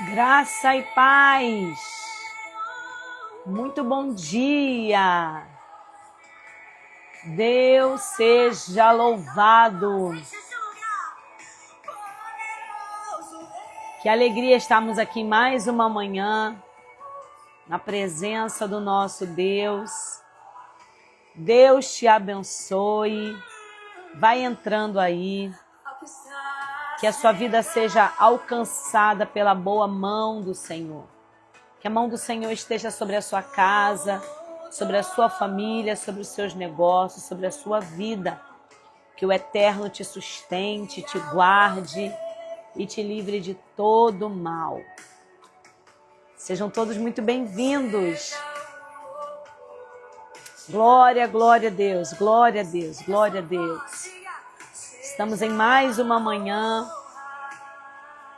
Graça e paz. Muito bom dia. Deus seja louvado. Que alegria estarmos aqui mais uma manhã na presença do nosso Deus. Deus te abençoe. Vai entrando aí. Que a sua vida seja alcançada pela boa mão do Senhor. Que a mão do Senhor esteja sobre a sua casa, sobre a sua família, sobre os seus negócios, sobre a sua vida. Que o Eterno te sustente, te guarde e te livre de todo mal. Sejam todos muito bem-vindos. Glória, glória a Deus, glória a Deus, glória a Deus. Estamos em mais uma manhã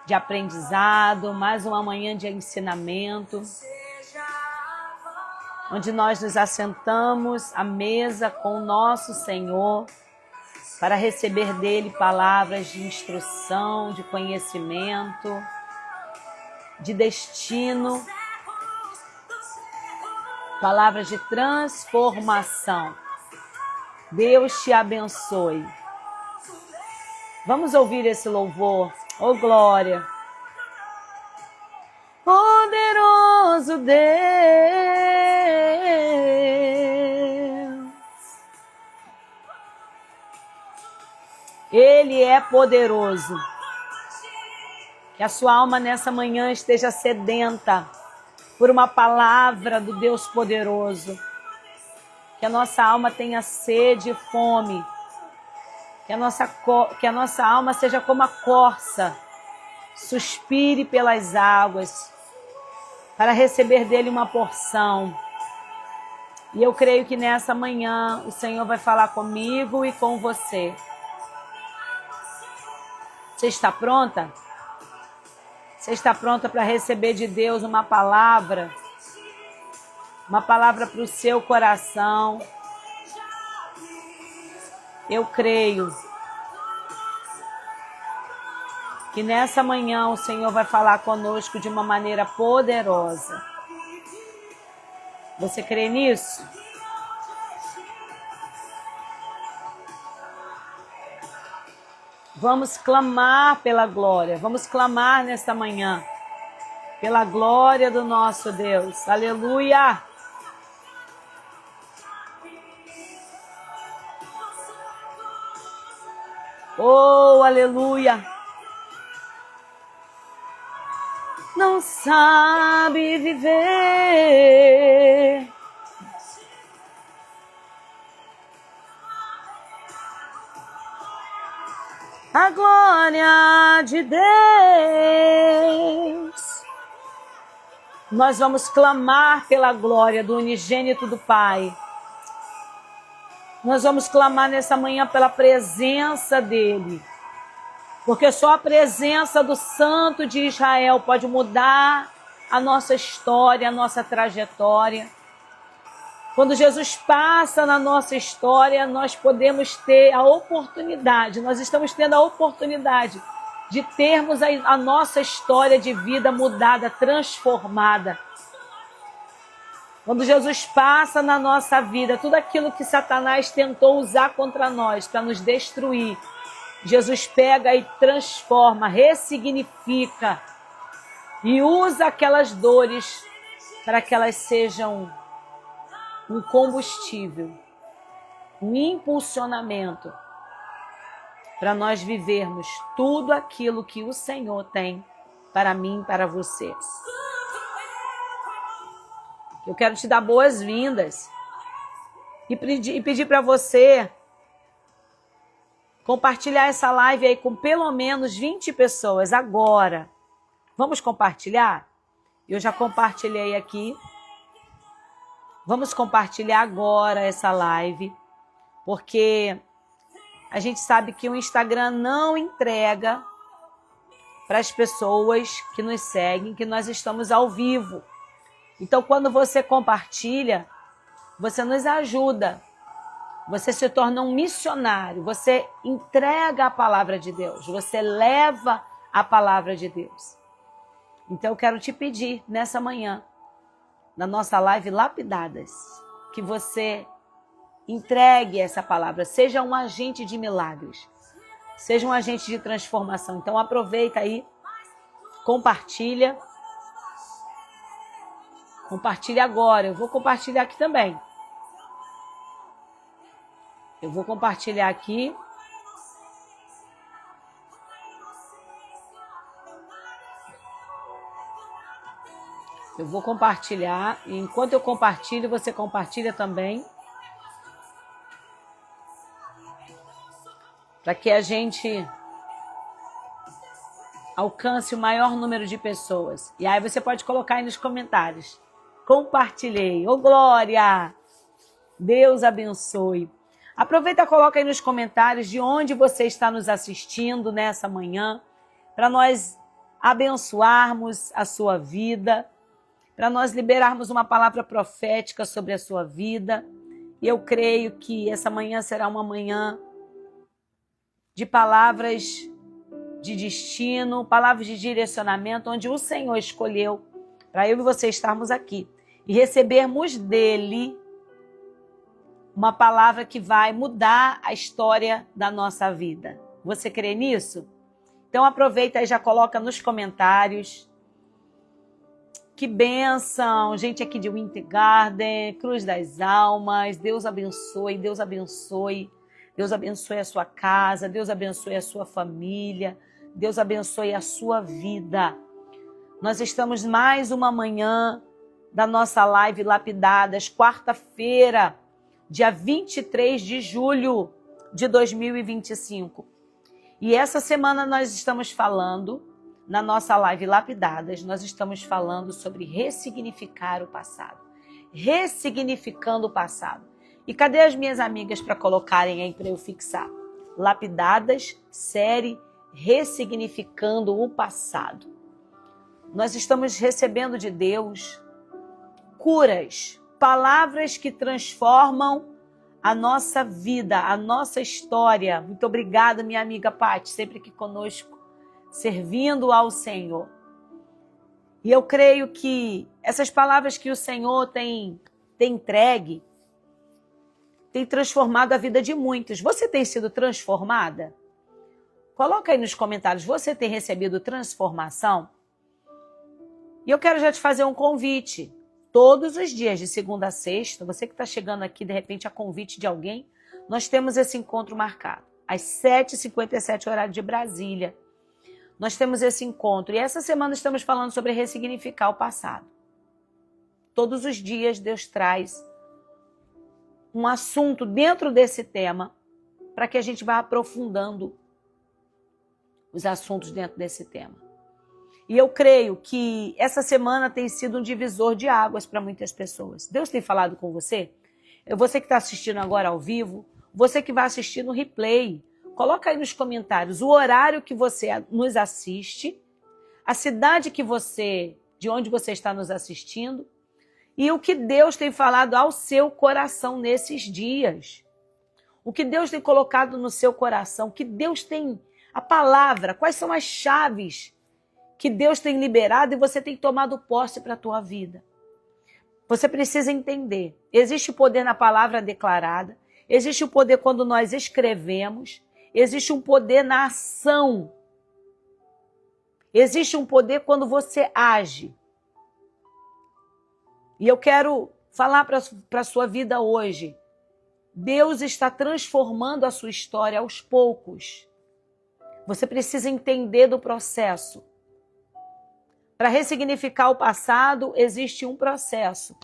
de aprendizado, mais uma manhã de ensinamento, onde nós nos assentamos à mesa com o nosso Senhor para receber dele palavras de instrução, de conhecimento, de destino, palavras de transformação. Deus te abençoe. Vamos ouvir esse louvor. Oh, glória! Poderoso Deus, Ele é poderoso. Que a sua alma nessa manhã esteja sedenta por uma palavra do Deus poderoso. Que a nossa alma tenha sede e fome. Que a nossa alma seja como a corça, suspire pelas águas, para receber dele uma porção. E eu creio que nessa manhã o Senhor vai falar comigo e com você. Você está pronta? Você está pronta para receber de Deus uma palavra? Uma palavra para o seu coração. Eu creio que nessa manhã o Senhor vai falar conosco de uma maneira poderosa. Você crê nisso? Vamos clamar pela glória. Vamos clamar nesta manhã pela glória do nosso Deus. Aleluia! Oh, aleluia! Não sabe viver. A glória de Deus. Nós vamos clamar pela glória do unigênito do Pai. Nós vamos clamar nessa manhã pela presença dele. Porque só a presença do Santo de Israel pode mudar a nossa história, a nossa trajetória. Quando Jesus passa na nossa história, nós podemos ter a oportunidade, nós estamos tendo a oportunidade de termos a nossa história de vida mudada, transformada. Quando Jesus passa na nossa vida, tudo aquilo que Satanás tentou usar contra nós para nos destruir, Jesus pega e transforma, ressignifica e usa aquelas dores para que elas sejam um combustível, um impulsionamento para nós vivermos tudo aquilo que o Senhor tem para mim e para você. Eu quero te dar boas-vindas e pedir para você compartilhar essa live aí com pelo menos 20 pessoas agora. Vamos compartilhar? Eu já compartilhei aqui. Vamos compartilhar agora essa live, porque a gente sabe que o Instagram não entrega para as pessoas que nos seguem, que nós estamos ao vivo. Então, quando você compartilha, você nos ajuda. Você se torna um missionário, você entrega a palavra de Deus, você leva a palavra de Deus. Então eu quero te pedir nessa manhã, na nossa live Lapidadas, que você entregue essa palavra, seja um agente de milagres, seja um agente de transformação. Então aproveita aí, compartilha. Compartilha agora, eu vou compartilhar aqui também. Eu vou compartilhar aqui. Eu vou compartilhar. E enquanto eu compartilho, você compartilha também. Para que a gente alcance o maior número de pessoas. E aí você pode colocar aí nos comentários. Compartilhei. Ô, glória! Deus abençoe. Aproveita e coloca aí nos comentários de onde você está nos assistindo nessa manhã, para nós abençoarmos a sua vida, para nós liberarmos uma palavra profética sobre a sua vida. E eu creio que essa manhã será uma manhã de palavras de destino, palavras de direcionamento, onde o Senhor escolheu para eu e você estarmos aqui e recebermos dele uma palavra que vai mudar a história da nossa vida. Você crê nisso? Então aproveita e já coloca nos comentários. Que bênção, gente aqui de Winter Garden, Cruz das Almas, Deus abençoe, Deus abençoe. Deus abençoe a sua casa, Deus abençoe a sua família, Deus abençoe a sua vida. Nós estamos mais uma manhã da nossa live Lapidadas, quarta-feira, dia 23 de julho de 2025. E essa semana nós estamos falando, na nossa live Lapidadas, nós estamos falando sobre ressignificar o passado. Ressignificando o passado. E cadê as minhas amigas para colocarem aí para eu fixar? Lapidadas, série Ressignificando o Passado. Nós estamos recebendo de Deus curas, palavras que transformam a nossa vida, a nossa história. Muito obrigada, minha amiga Paty, sempre aqui conosco, servindo ao Senhor. E eu creio que essas palavras que o Senhor tem entregue, tem transformado a vida de muitos. Você tem sido transformada? Coloca aí nos comentários, você tem recebido transformação? E eu quero já te fazer um convite. Todos os dias, de segunda a sexta, você que está chegando aqui, de repente, a convite de alguém, nós temos esse encontro marcado. Às 7h57, horário de Brasília. Nós temos esse encontro. E essa semana estamos falando sobre ressignificar o passado. Todos os dias Deus traz um assunto dentro desse tema para que a gente vá aprofundando os assuntos dentro desse tema. E eu creio que essa semana tem sido um divisor de águas para muitas pessoas. Deus tem falado com você? Você que está assistindo agora ao vivo, você que vai assistir no replay, coloca aí nos comentários o horário que você nos assiste, a cidade de onde você está nos assistindo, e o que Deus tem falado ao seu coração nesses dias. O que Deus tem colocado no seu coração, o que Deus tem, a palavra, quais são as chaves que Deus tem liberado e você tem tomado posse para a tua vida. Você precisa entender, existe o poder na palavra declarada, existe o poder quando nós escrevemos, existe um poder na ação, existe um poder quando você age. E eu quero falar para a sua vida hoje. Deus está transformando a sua história aos poucos. Você precisa entender do processo. Para ressignificar o passado, existe um processo.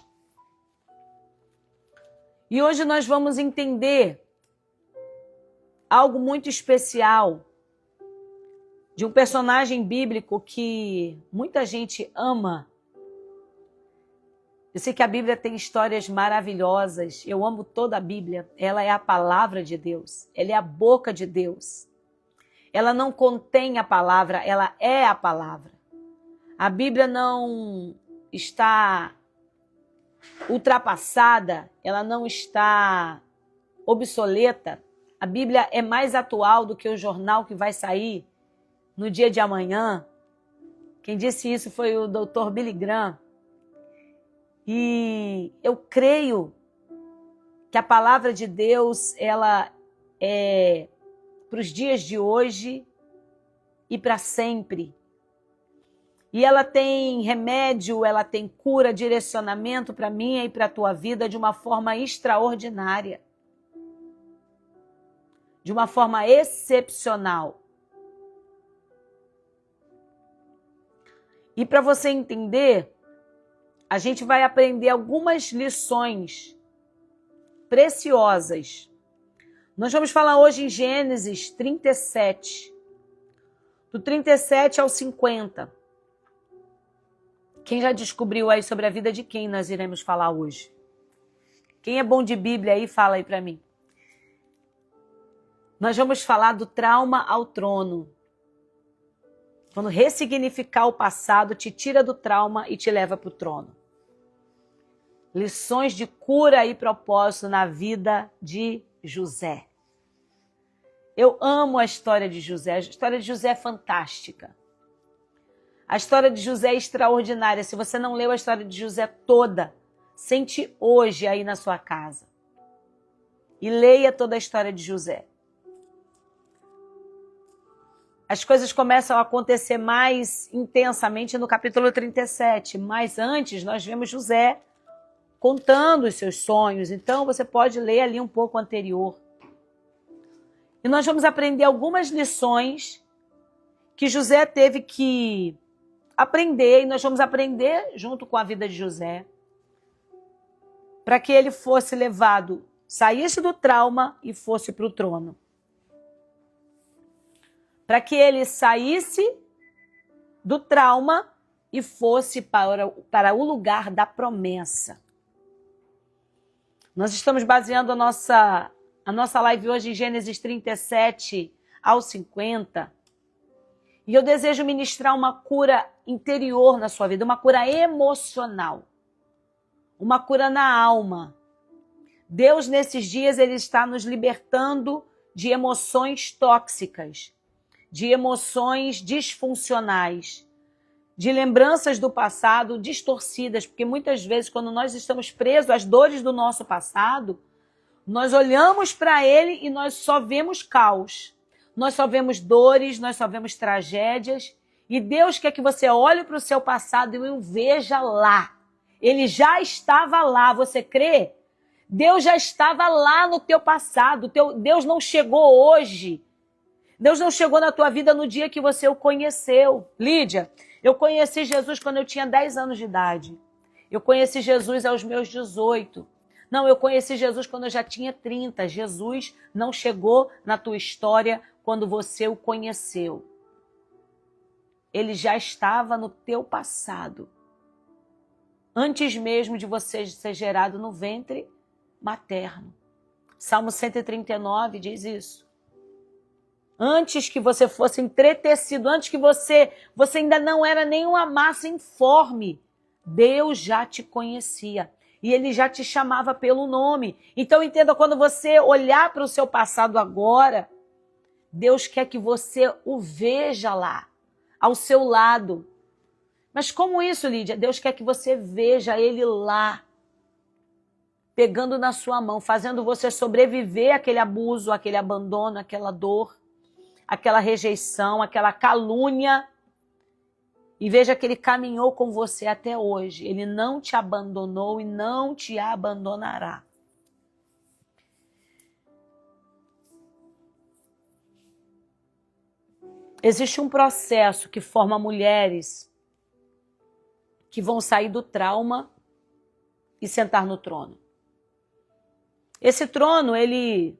E hoje nós vamos entender algo muito especial de um personagem bíblico que muita gente ama. Eu sei que a Bíblia tem histórias maravilhosas. Eu amo toda a Bíblia. Ela é a palavra de Deus. Ela é a boca de Deus. Ela não contém a palavra, ela é a palavra. A Bíblia não está ultrapassada, ela não está obsoleta. A Bíblia é mais atual do que o jornal que vai sair no dia de amanhã. Quem disse isso foi o Dr. Billy Graham. E eu creio que a palavra de Deus, ela é para os dias de hoje e para sempre. E ela tem remédio, ela tem cura, direcionamento para minha e para a tua vida de uma forma extraordinária. De uma forma excepcional. E para você entender, a gente vai aprender algumas lições preciosas. Nós vamos falar hoje em Gênesis 37, do 37 ao 50. Quem já descobriu aí sobre a vida de quem nós iremos falar hoje? Quem é bom de Bíblia aí, fala aí para mim. Nós vamos falar do trauma ao trono. Quando ressignificar o passado te tira do trauma e te leva para o trono. Lições de cura e propósito na vida de José. Eu amo a história de José. A história de José é fantástica. A história de José é extraordinária. Se você não leu a história de José toda, sente hoje aí na sua casa. E leia toda a história de José. As coisas começam a acontecer mais intensamente no capítulo 37. Mas antes nós vemos José contando os seus sonhos. Então você pode ler ali um pouco anterior. E nós vamos aprender algumas lições que José teve que aprender. E nós vamos aprender junto com a vida de José. Para que ele fosse levado, saísse do trauma e fosse para o trono. Para que ele saísse do trauma e fosse para o lugar da promessa. Nós estamos baseando a nossa live hoje em Gênesis 37 ao 50. E eu desejo ministrar uma cura interior na sua vida, uma cura emocional, uma cura na alma. Deus, nesses dias, Ele está nos libertando de emoções tóxicas, de emoções disfuncionais, de lembranças do passado distorcidas, porque muitas vezes quando nós estamos presos às dores do nosso passado, nós olhamos para ele e nós só vemos caos, nós só vemos dores, nós só vemos tragédias, e Deus quer que você olhe para o seu passado e o veja lá. Ele já estava lá, você crê? Deus já estava lá no teu passado, Deus não chegou hoje. Deus não chegou na tua vida no dia que você o conheceu. Lídia, eu conheci Jesus quando eu tinha 10 anos de idade. Eu conheci Jesus aos meus 18. Não, eu conheci Jesus quando eu já tinha 30. Jesus não chegou na tua história quando você o conheceu. Ele já estava no teu passado. Antes mesmo de você ser gerado no ventre materno. Salmo 139 diz isso. Antes que você fosse entretecido, antes que você ainda não era nenhuma massa informe, Deus já te conhecia e Ele já te chamava pelo nome. Então entenda, quando você olhar para o seu passado agora, Deus quer que você o veja lá, ao seu lado. Mas como isso, Lídia? Deus quer que você veja Ele lá, pegando na sua mão, fazendo você sobreviver àquele abuso, àquele abandono, àquela dor, aquela rejeição, aquela calúnia. E veja que Ele caminhou com você até hoje. Ele não te abandonou e não te abandonará. Existe um processo que forma mulheres que vão sair do trauma e sentar no trono. Esse trono, ele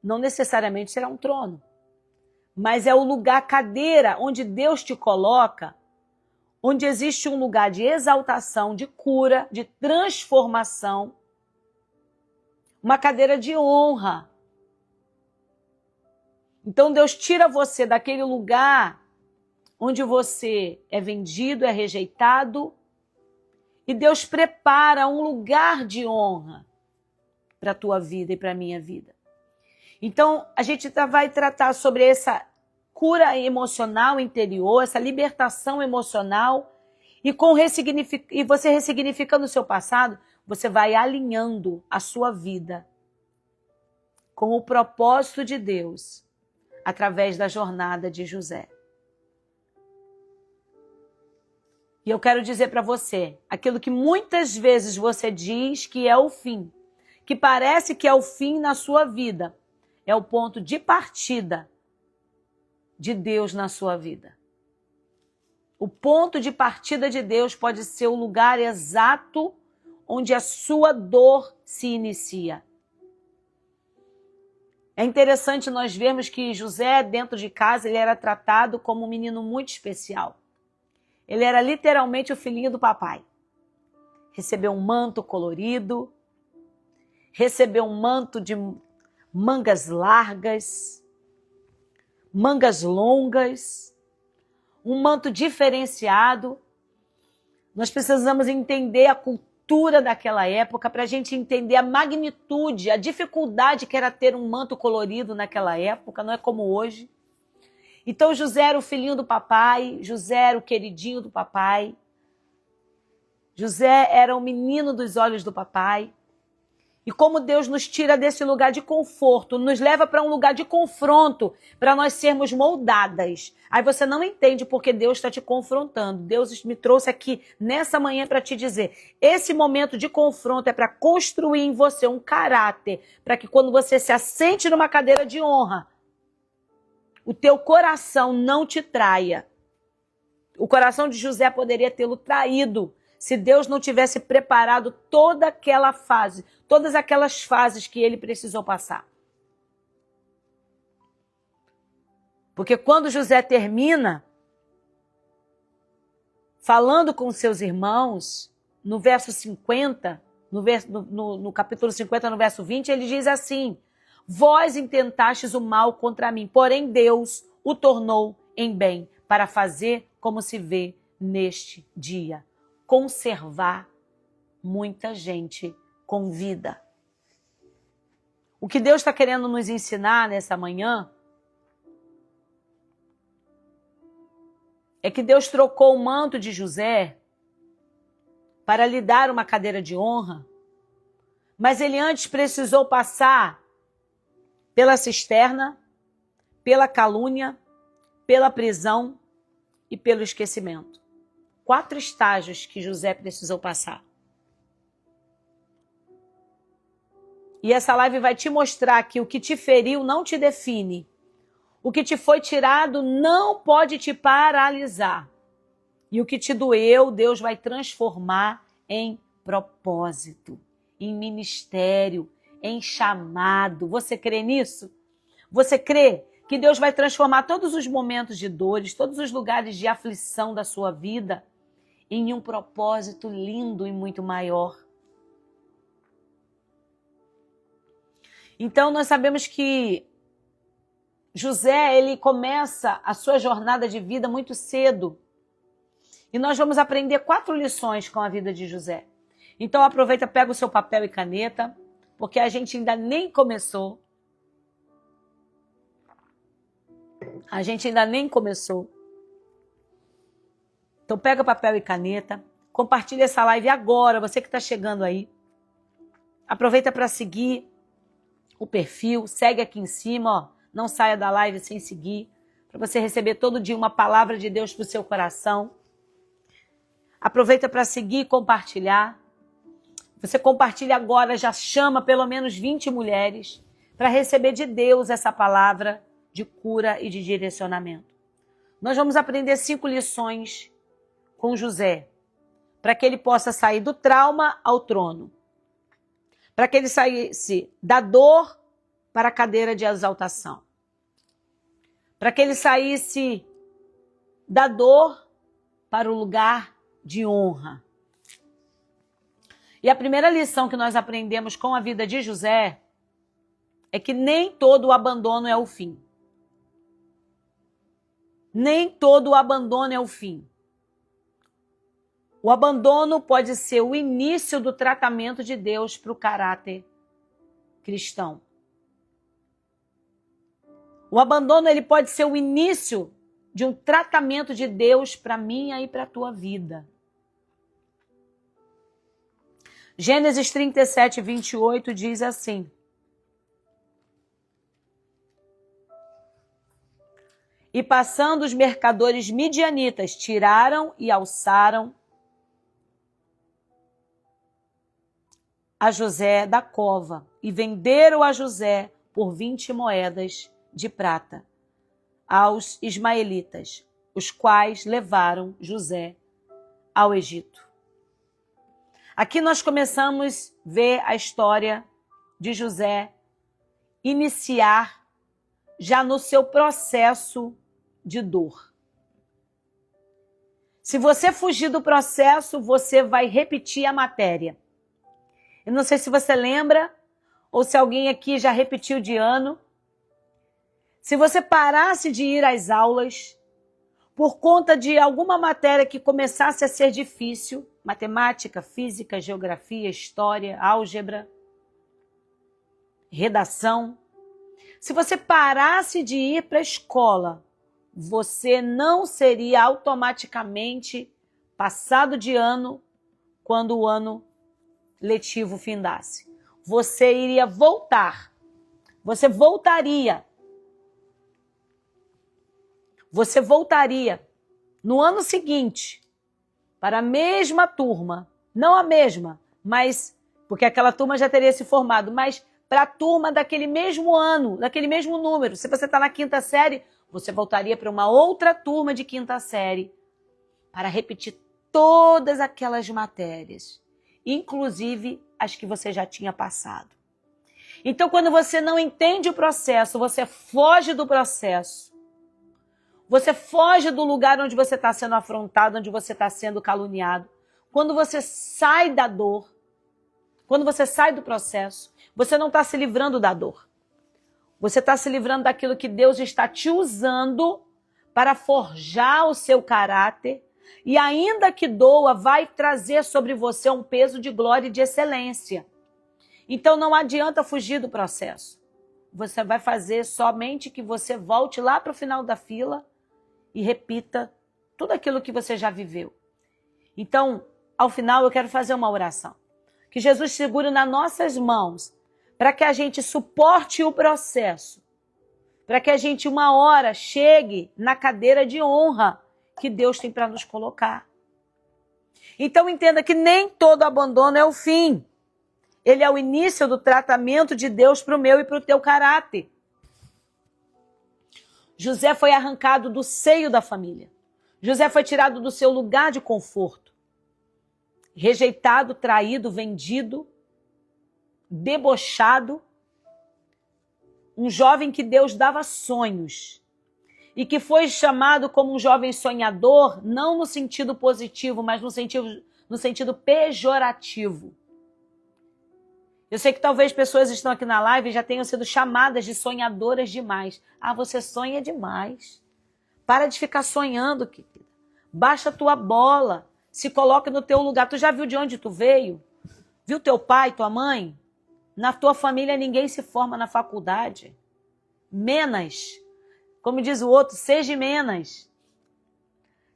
não necessariamente será um trono, mas é o lugar, cadeira, onde Deus te coloca, onde existe um lugar de exaltação, de cura, de transformação, uma cadeira de honra. Então Deus tira você daquele lugar onde você é vendido, é rejeitado, e Deus prepara um lugar de honra para a tua vida e para a minha vida. Então, a gente vai tratar sobre essa cura emocional interior, essa libertação emocional, e e você ressignificando o seu passado, você vai alinhando a sua vida com o propósito de Deus através da jornada de José. E eu quero dizer para você, aquilo que muitas vezes você diz que é o fim, que parece que é o fim na sua vida, é o ponto de partida de Deus na sua vida. O ponto de partida de Deus pode ser o lugar exato onde a sua dor se inicia. É interessante nós vermos que José, dentro de casa, ele era tratado como um menino muito especial. Ele era literalmente o filhinho do papai. Recebeu um manto colorido, recebeu um manto de mangas largas, mangas longas, um manto diferenciado. Nós precisamos entender a cultura daquela época para a gente entender a magnitude, a dificuldade que era ter um manto colorido naquela época, não é como hoje. Então José era o filhinho do papai, José era o queridinho do papai, José era o menino dos olhos do papai. E como Deus nos tira desse lugar de conforto, nos leva para um lugar de confronto, para nós sermos moldadas. Aí você não entende porque Deus está te confrontando. Deus me trouxe aqui nessa manhã para te dizer, esse momento de confronto é para construir em você um caráter, para que quando você se assente numa cadeira de honra, o teu coração não te traia. O coração de José poderia tê-lo traído se Deus não tivesse preparado toda aquela fase, todas aquelas fases que ele precisou passar. Porque quando José termina falando com seus irmãos, no verso 50, no capítulo 50, no verso 20, ele diz assim: vós intentastes o mal contra mim, porém Deus o tornou em bem, para fazer como se vê neste dia. Conservar muita gente com vida. O que Deus está querendo nos ensinar nessa manhã é que Deus trocou o manto de José para lhe dar uma cadeira de honra, mas ele antes precisou passar pela cisterna, pela calúnia, pela prisão e pelo esquecimento. 4 estágios que José precisou passar. E essa live vai te mostrar que o que te feriu não te define. O que te foi tirado não pode te paralisar. E o que te doeu, Deus vai transformar em propósito, em ministério, em chamado. Você crê nisso? Você crê que Deus vai transformar todos os momentos de dores, todos os lugares de aflição da sua vida em um propósito lindo e muito maior? Então nós sabemos que José, ele começa a sua jornada de vida muito cedo. E nós vamos aprender 4 lições com a vida de José. Então aproveita, pega o seu papel e caneta, porque a gente ainda nem começou. A gente ainda nem começou. Então pega papel e caneta, compartilha essa live agora, você que está chegando aí. Aproveita para seguir o perfil, segue aqui em cima, ó. Não saia da live sem seguir, para você receber todo dia uma palavra de Deus para o seu coração. Aproveita para seguir e compartilhar. Você compartilha agora, já chama pelo menos 20 mulheres para receber de Deus essa palavra de cura e de direcionamento. Nós vamos aprender 5 lições com José, para que ele possa sair do trauma ao trono, para que ele saísse da dor para a cadeira de exaltação, para que ele saísse da dor para o lugar de honra. E a primeira lição que nós aprendemos com a vida de José é que nem todo o abandono é o fim. Nem todo o abandono é o fim. O abandono pode ser o início do tratamento de Deus para o caráter cristão. O abandono ele pode ser o início de um tratamento de Deus para mim e para a tua vida. Gênesis 37, 28 diz assim: e passando os mercadores midianitas, tiraram e alçaram a José da cova e venderam a José por 20 moedas de prata aos ismaelitas, os quais levaram José ao Egito. Aqui nós começamos a ver a história de José iniciar já no seu processo de dor. Se você fugir do processo, você vai repetir a matéria. Eu não sei se você lembra, ou se alguém aqui já repetiu de ano. Se você parasse de ir às aulas, por conta de alguma matéria que começasse a ser difícil, matemática, física, geografia, história, álgebra, redação, se você parasse de ir para a escola, você não seria automaticamente passado de ano quando o ano letivo findasse. Você iria voltar. Você voltaria no ano seguinte para a mesma turma. Não a mesma, mas porque aquela turma já teria se formado, mas para a turma daquele mesmo ano, daquele mesmo número. Se você está na 5ª série, você voltaria para uma outra turma de 5ª série para repetir todas aquelas matérias, inclusive as que você já tinha passado. Então, quando você não entende o processo, você foge do processo. Você foge do lugar onde você está sendo afrontado, onde você está sendo caluniado. Quando você sai da dor, quando você sai do processo, você não está se livrando da dor. Você está se livrando daquilo que Deus está te usando para forjar o seu caráter e, ainda que doa, vai trazer sobre você um peso de glória e de excelência. Então não adianta fugir do processo. Você vai fazer somente que você volte lá para o final da fila e repita tudo aquilo que você já viveu. Então, ao final, eu quero fazer uma oração. Que Jesus segure nas nossas mãos para que a gente suporte o processo, para que a gente uma hora chegue na cadeira de honra que Deus tem para nos colocar. Então entenda que nem todo abandono é o fim. Ele é o início do tratamento de Deus para o meu e para o teu caráter. José foi arrancado do seio da família. José foi tirado do seu lugar de conforto. Rejeitado, traído, vendido, debochado. Um jovem que Deus dava sonhos. E que foi chamado como um jovem sonhador, não no sentido positivo, mas no sentido pejorativo. Eu sei que talvez pessoas estão aqui na live e já tenham sido chamadas de sonhadoras demais. Ah, você sonha demais. Para de ficar sonhando, querida. Baixa a tua bola. Se coloque no teu lugar. Tu já viu de onde tu veio? Viu teu pai, tua mãe? Na tua família ninguém se forma na faculdade. Menos. Como diz o outro, seja menos.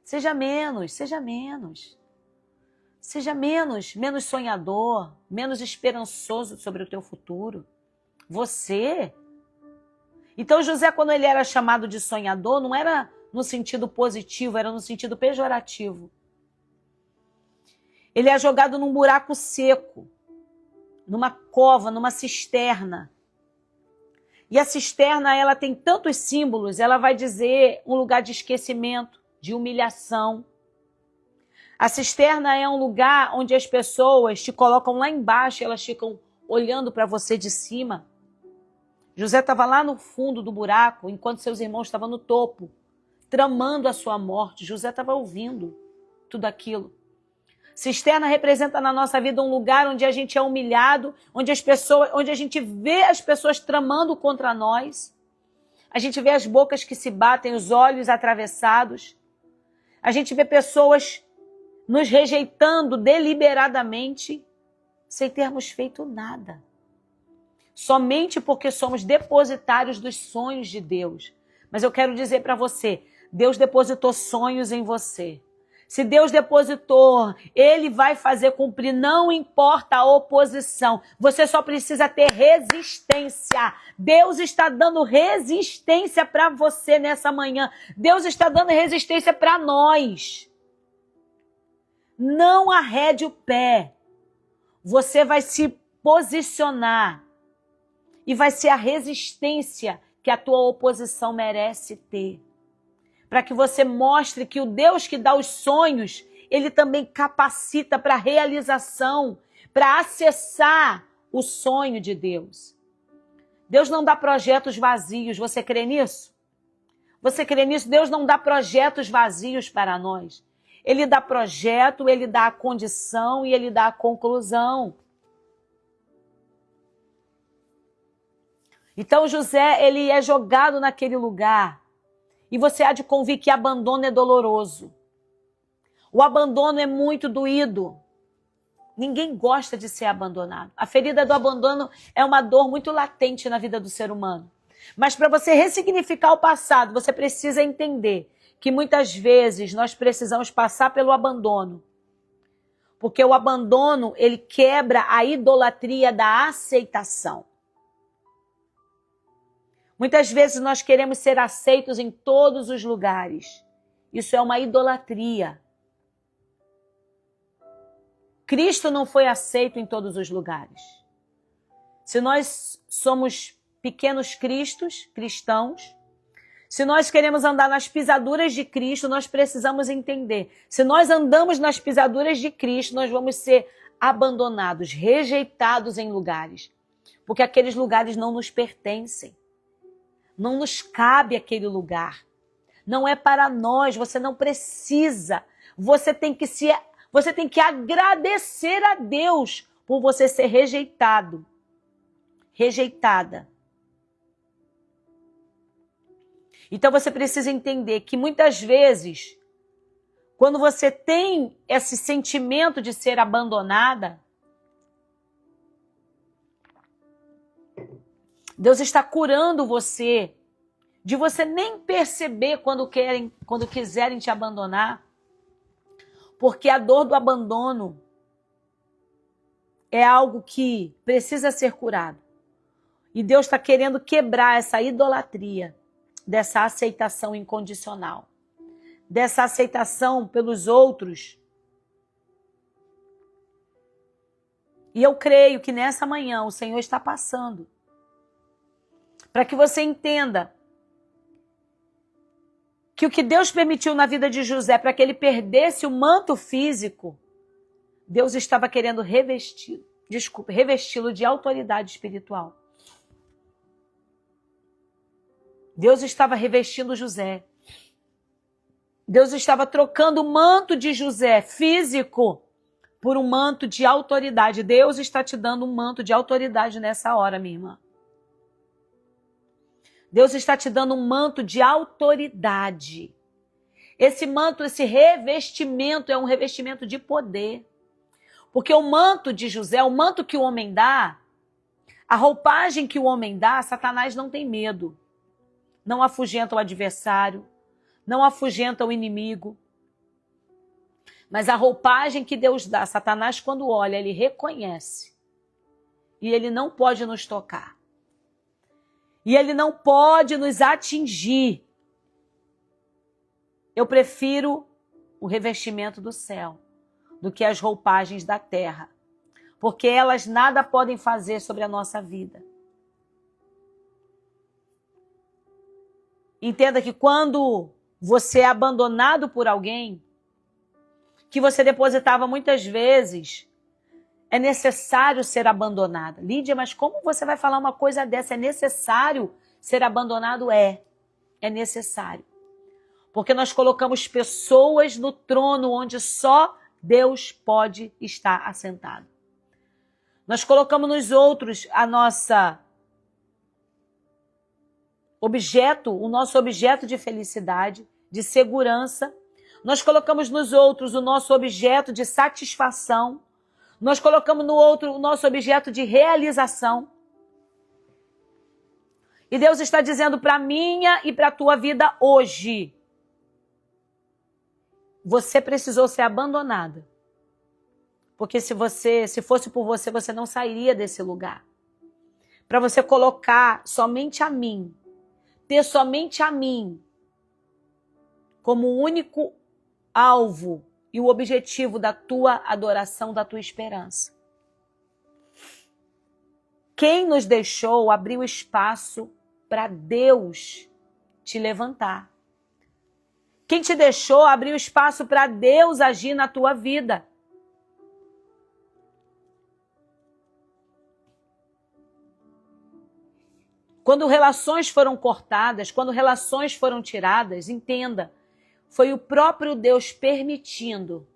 Seja menos, seja menos. Seja menos sonhador, menos esperançoso sobre o teu futuro. Você. Então José, quando ele era chamado de sonhador, não era no sentido positivo, era no sentido pejorativo. Ele é jogado num buraco seco, numa cova, numa cisterna. E a cisterna, ela tem tantos símbolos, ela vai dizer um lugar de esquecimento, de humilhação. A cisterna é um lugar onde as pessoas te colocam lá embaixo e elas ficam olhando para você de cima. José estava lá no fundo do buraco, enquanto seus irmãos estavam no topo, tramando a sua morte. José estava ouvindo tudo aquilo. Cisterna representa na nossa vida um lugar onde a gente é humilhado, onde a gente vê as pessoas tramando contra nós. A gente vê as bocas que se batem, os olhos atravessados. A gente vê pessoas nos rejeitando deliberadamente, sem termos feito nada. somente porque somos depositários dos sonhos de Deus. Mas eu quero dizer para você, Deus depositou sonhos em você. Se Deus depositou, Ele vai fazer cumprir, não importa a oposição. Você só precisa ter resistência. Deus está dando resistência para você nessa manhã. Deus está dando resistência para nós. Não arrede o pé. Você vai se posicionar e vai ser a resistência que a tua oposição merece ter. Para que você mostre que o Deus que dá os sonhos, Ele também capacita para a realização, para acessar o sonho de Deus. Deus não dá projetos vazios, você crê nisso? Você crê nisso? Deus não dá projetos vazios para nós. Ele dá projeto, Ele dá a condição e Ele dá a conclusão. Então José, ele é jogado naquele lugar. E você há de convir que abandono é doloroso. O abandono é muito doído. Ninguém gosta de ser abandonado. A ferida do abandono é uma dor muito latente na vida do ser humano. Mas para você ressignificar o passado, você precisa entender que muitas vezes nós precisamos passar pelo abandono. Porque o abandono, ele quebra a idolatria da aceitação. Muitas vezes nós queremos ser aceitos em todos os lugares. Isso é uma idolatria. Cristo não foi aceito em todos os lugares. Se nós somos pequenos cristãos, se nós queremos andar nas pisaduras de Cristo, nós precisamos entender. Se nós andamos nas pisaduras de Cristo, nós vamos ser abandonados, rejeitados em lugares. Porque aqueles lugares não nos pertencem. Não nos cabe aquele lugar. Não é para nós, você não precisa. Você tem que agradecer a Deus por você ser rejeitado. Rejeitada. Então você precisa entender que muitas vezes, quando você tem esse sentimento de ser abandonada, Deus está curando você, de você nem perceber quando quiserem te abandonar, porque a dor do abandono é algo que precisa ser curado. E Deus está querendo quebrar essa idolatria, dessa aceitação incondicional, dessa aceitação pelos outros. E eu creio que nessa manhã o Senhor está passando para que você entenda que o que Deus permitiu na vida de José para que ele perdesse o manto físico, Deus estava querendo revesti-lo de autoridade espiritual. Deus estava revestindo José. Deus estava trocando o manto de José físico por um manto de autoridade. Deus está te dando um manto de autoridade nessa hora, minha irmã. Deus está te dando um manto de autoridade. Esse manto, esse revestimento é um revestimento de poder. Porque o manto de José, o manto que o homem dá, a roupagem que o homem dá, Satanás não tem medo. Não afugenta o adversário, não afugenta o inimigo. Mas a roupagem que Deus dá, Satanás, quando olha, ele reconhece. E ele não pode nos tocar. E ele não pode nos atingir. Eu prefiro o revestimento do céu do que as roupagens da terra. Porque elas nada podem fazer sobre a nossa vida. Entenda que quando você é abandonado por alguém, que você depositava muitas vezes, é necessário ser abandonada. Lídia, mas como você vai falar uma coisa dessa? É necessário ser abandonado? É necessário. Porque nós colocamos pessoas no trono onde só Deus pode estar assentado. Nós colocamos nos outros o nosso objeto de felicidade, de segurança. Nós colocamos nos outros o nosso objeto de satisfação. Nós colocamos no outro o nosso objeto de realização. E Deus está dizendo para a minha e para a tua vida hoje: você precisou ser abandonada. Porque se fosse por você, você não sairia desse lugar. Para você colocar somente a mim, ter somente a mim como o único alvo e o objetivo da tua adoração, da tua esperança. Quem nos deixou abriu espaço para Deus te levantar. Quem te deixou abriu espaço para Deus agir na tua vida. Quando relações foram cortadas, quando relações foram tiradas, entenda, foi o próprio Deus permitindo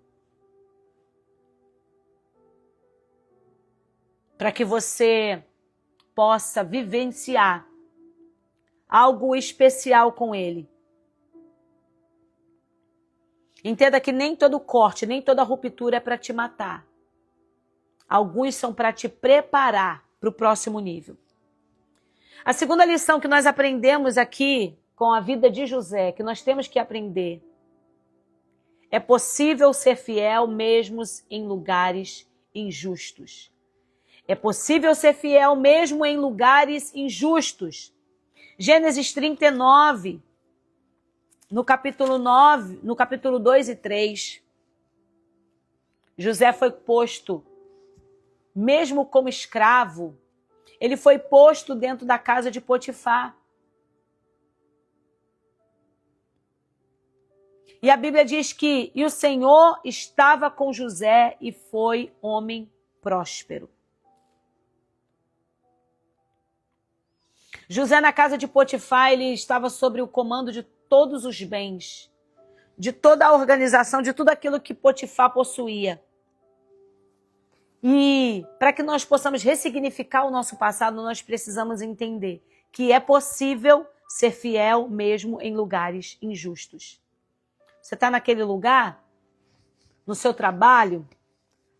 para que você possa vivenciar algo especial com Ele. Entenda que nem todo corte, nem toda ruptura é para te matar. Alguns são para te preparar para o próximo nível. A segunda lição que nós aprendemos aqui com a vida de José, que nós temos que aprender, é possível ser fiel mesmo em lugares injustos. É possível ser fiel mesmo em lugares injustos. Gênesis 39, no capítulo 9, no capítulo 2 e 3, José foi posto, mesmo como escravo, ele foi posto dentro da casa de Potifar. E a Bíblia diz que o Senhor estava com José e foi homem próspero. José, na casa de Potifar, ele estava sob o comando de todos os bens, de toda a organização, de tudo aquilo que Potifar possuía. E para que nós possamos ressignificar o nosso passado, nós precisamos entender que é possível ser fiel mesmo em lugares injustos. Você está naquele lugar, no seu trabalho,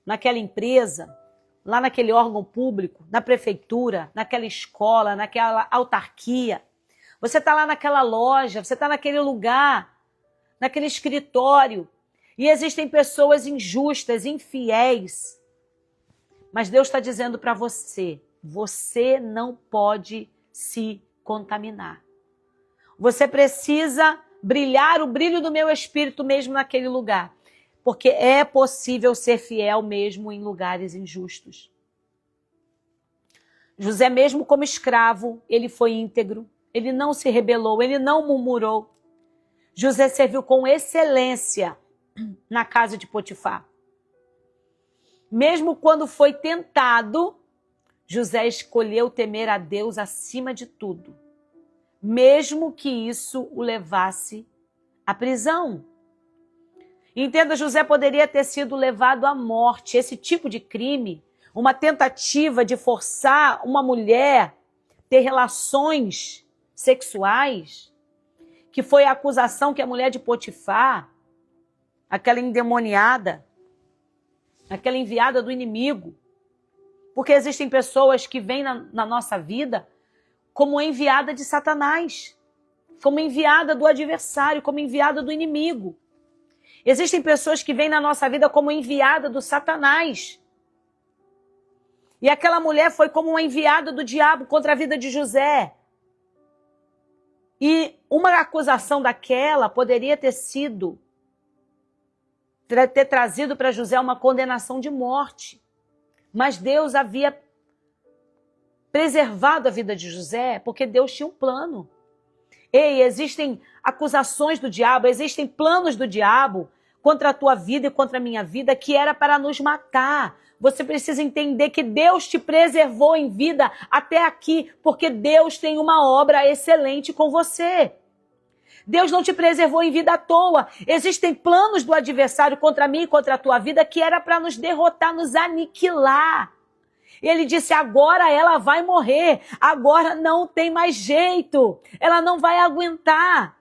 naquela empresa, lá naquele órgão público, na prefeitura, naquela escola, naquela autarquia. Você está lá naquela loja, você está naquele lugar, naquele escritório. E existem pessoas injustas, infiéis. Mas Deus está dizendo para você, você não pode se contaminar. Você precisa brilhar o brilho do meu espírito mesmo naquele lugar. Porque é possível ser fiel mesmo em lugares injustos. José, mesmo como escravo, ele foi íntegro. Ele não se rebelou, ele não murmurou. José serviu com excelência na casa de Potifar. Mesmo quando foi tentado, José escolheu temer a Deus acima de tudo, mesmo que isso o levasse à prisão. Entenda, José poderia ter sido levado à morte. Esse tipo de crime, uma tentativa de forçar uma mulher a ter relações sexuais, que foi a acusação que a mulher de Potifar, aquela endemoniada, aquela enviada do inimigo, porque existem pessoas que vêm na nossa vida como enviada de Satanás, como enviada do adversário, como enviada do inimigo. Existem pessoas que vêm na nossa vida como enviada do Satanás. E aquela mulher foi como uma enviada do diabo contra a vida de José. E uma acusação daquela poderia ter trazido para José uma condenação de morte. Mas Deus havia preservado a vida de José porque Deus tinha um plano. Ei, existem acusações do diabo, existem planos do diabo contra a tua vida e contra a minha vida que era para nos matar. Você precisa entender que Deus te preservou em vida até aqui, porque Deus tem uma obra excelente com você. Deus não te preservou em vida à toa. Existem planos do adversário contra mim e contra a tua vida que era para nos derrotar, nos aniquilar. Ele disse, agora ela vai morrer, agora não tem mais jeito, ela não vai aguentar.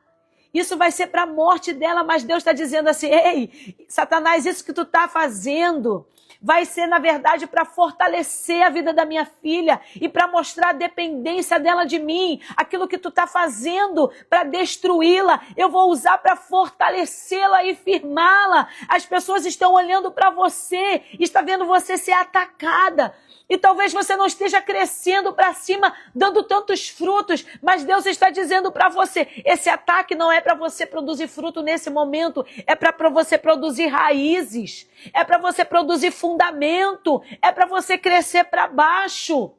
Isso vai ser para a morte dela, mas Deus está dizendo assim, ei, Satanás, isso que tu está fazendo vai ser, na verdade, para fortalecer a vida da minha filha e para mostrar a dependência dela de mim. Aquilo que tu está fazendo para destruí-la, eu vou usar para fortalecê-la e firmá-la. As pessoas estão olhando para você, está vendo você ser atacada. E talvez você não esteja crescendo para cima, dando tantos frutos, mas Deus está dizendo para você, esse ataque não é para você produzir fruto nesse momento, é para você produzir raízes, é para você produzir fundamento, é para você crescer para baixo.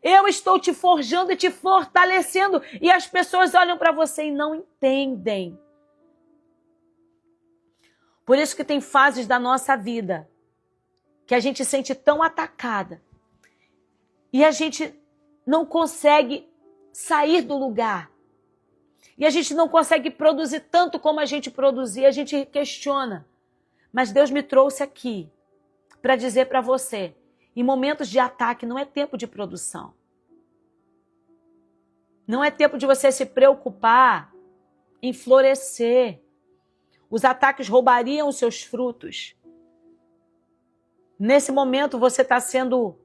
Eu estou te forjando e te fortalecendo, e as pessoas olham para você e não entendem. Por isso que tem fases da nossa vida que a gente sente tão atacada e a gente não consegue sair do lugar e a gente não consegue produzir tanto como a gente produzia, a gente questiona. Mas Deus me trouxe aqui para dizer para você, em momentos de ataque não é tempo de produção. Não é tempo de você se preocupar em florescer. Os ataques roubariam os seus frutos. Nesse momento você está sendo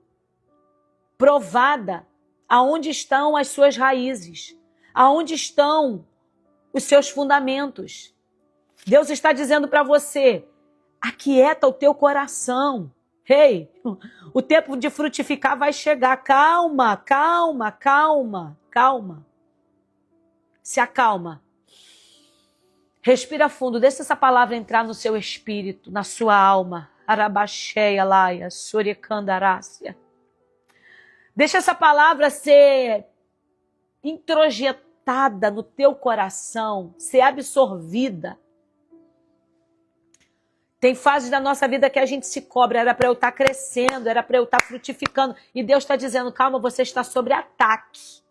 provada aonde estão as suas raízes, aonde estão os seus fundamentos. Deus está dizendo para você, aquieta o teu coração. Ei, o tempo de frutificar vai chegar. Calma, calma, calma, calma. Se acalma. Respira fundo, deixa essa palavra entrar no seu espírito, na sua alma. Arabaxeia, laia, suricandarácia. Deixa essa palavra ser introjetada no teu coração, ser absorvida. Tem fases da nossa vida que a gente se cobra, era para eu estar crescendo, era para eu estar frutificando. E Deus está dizendo, calma, você está sob ataque.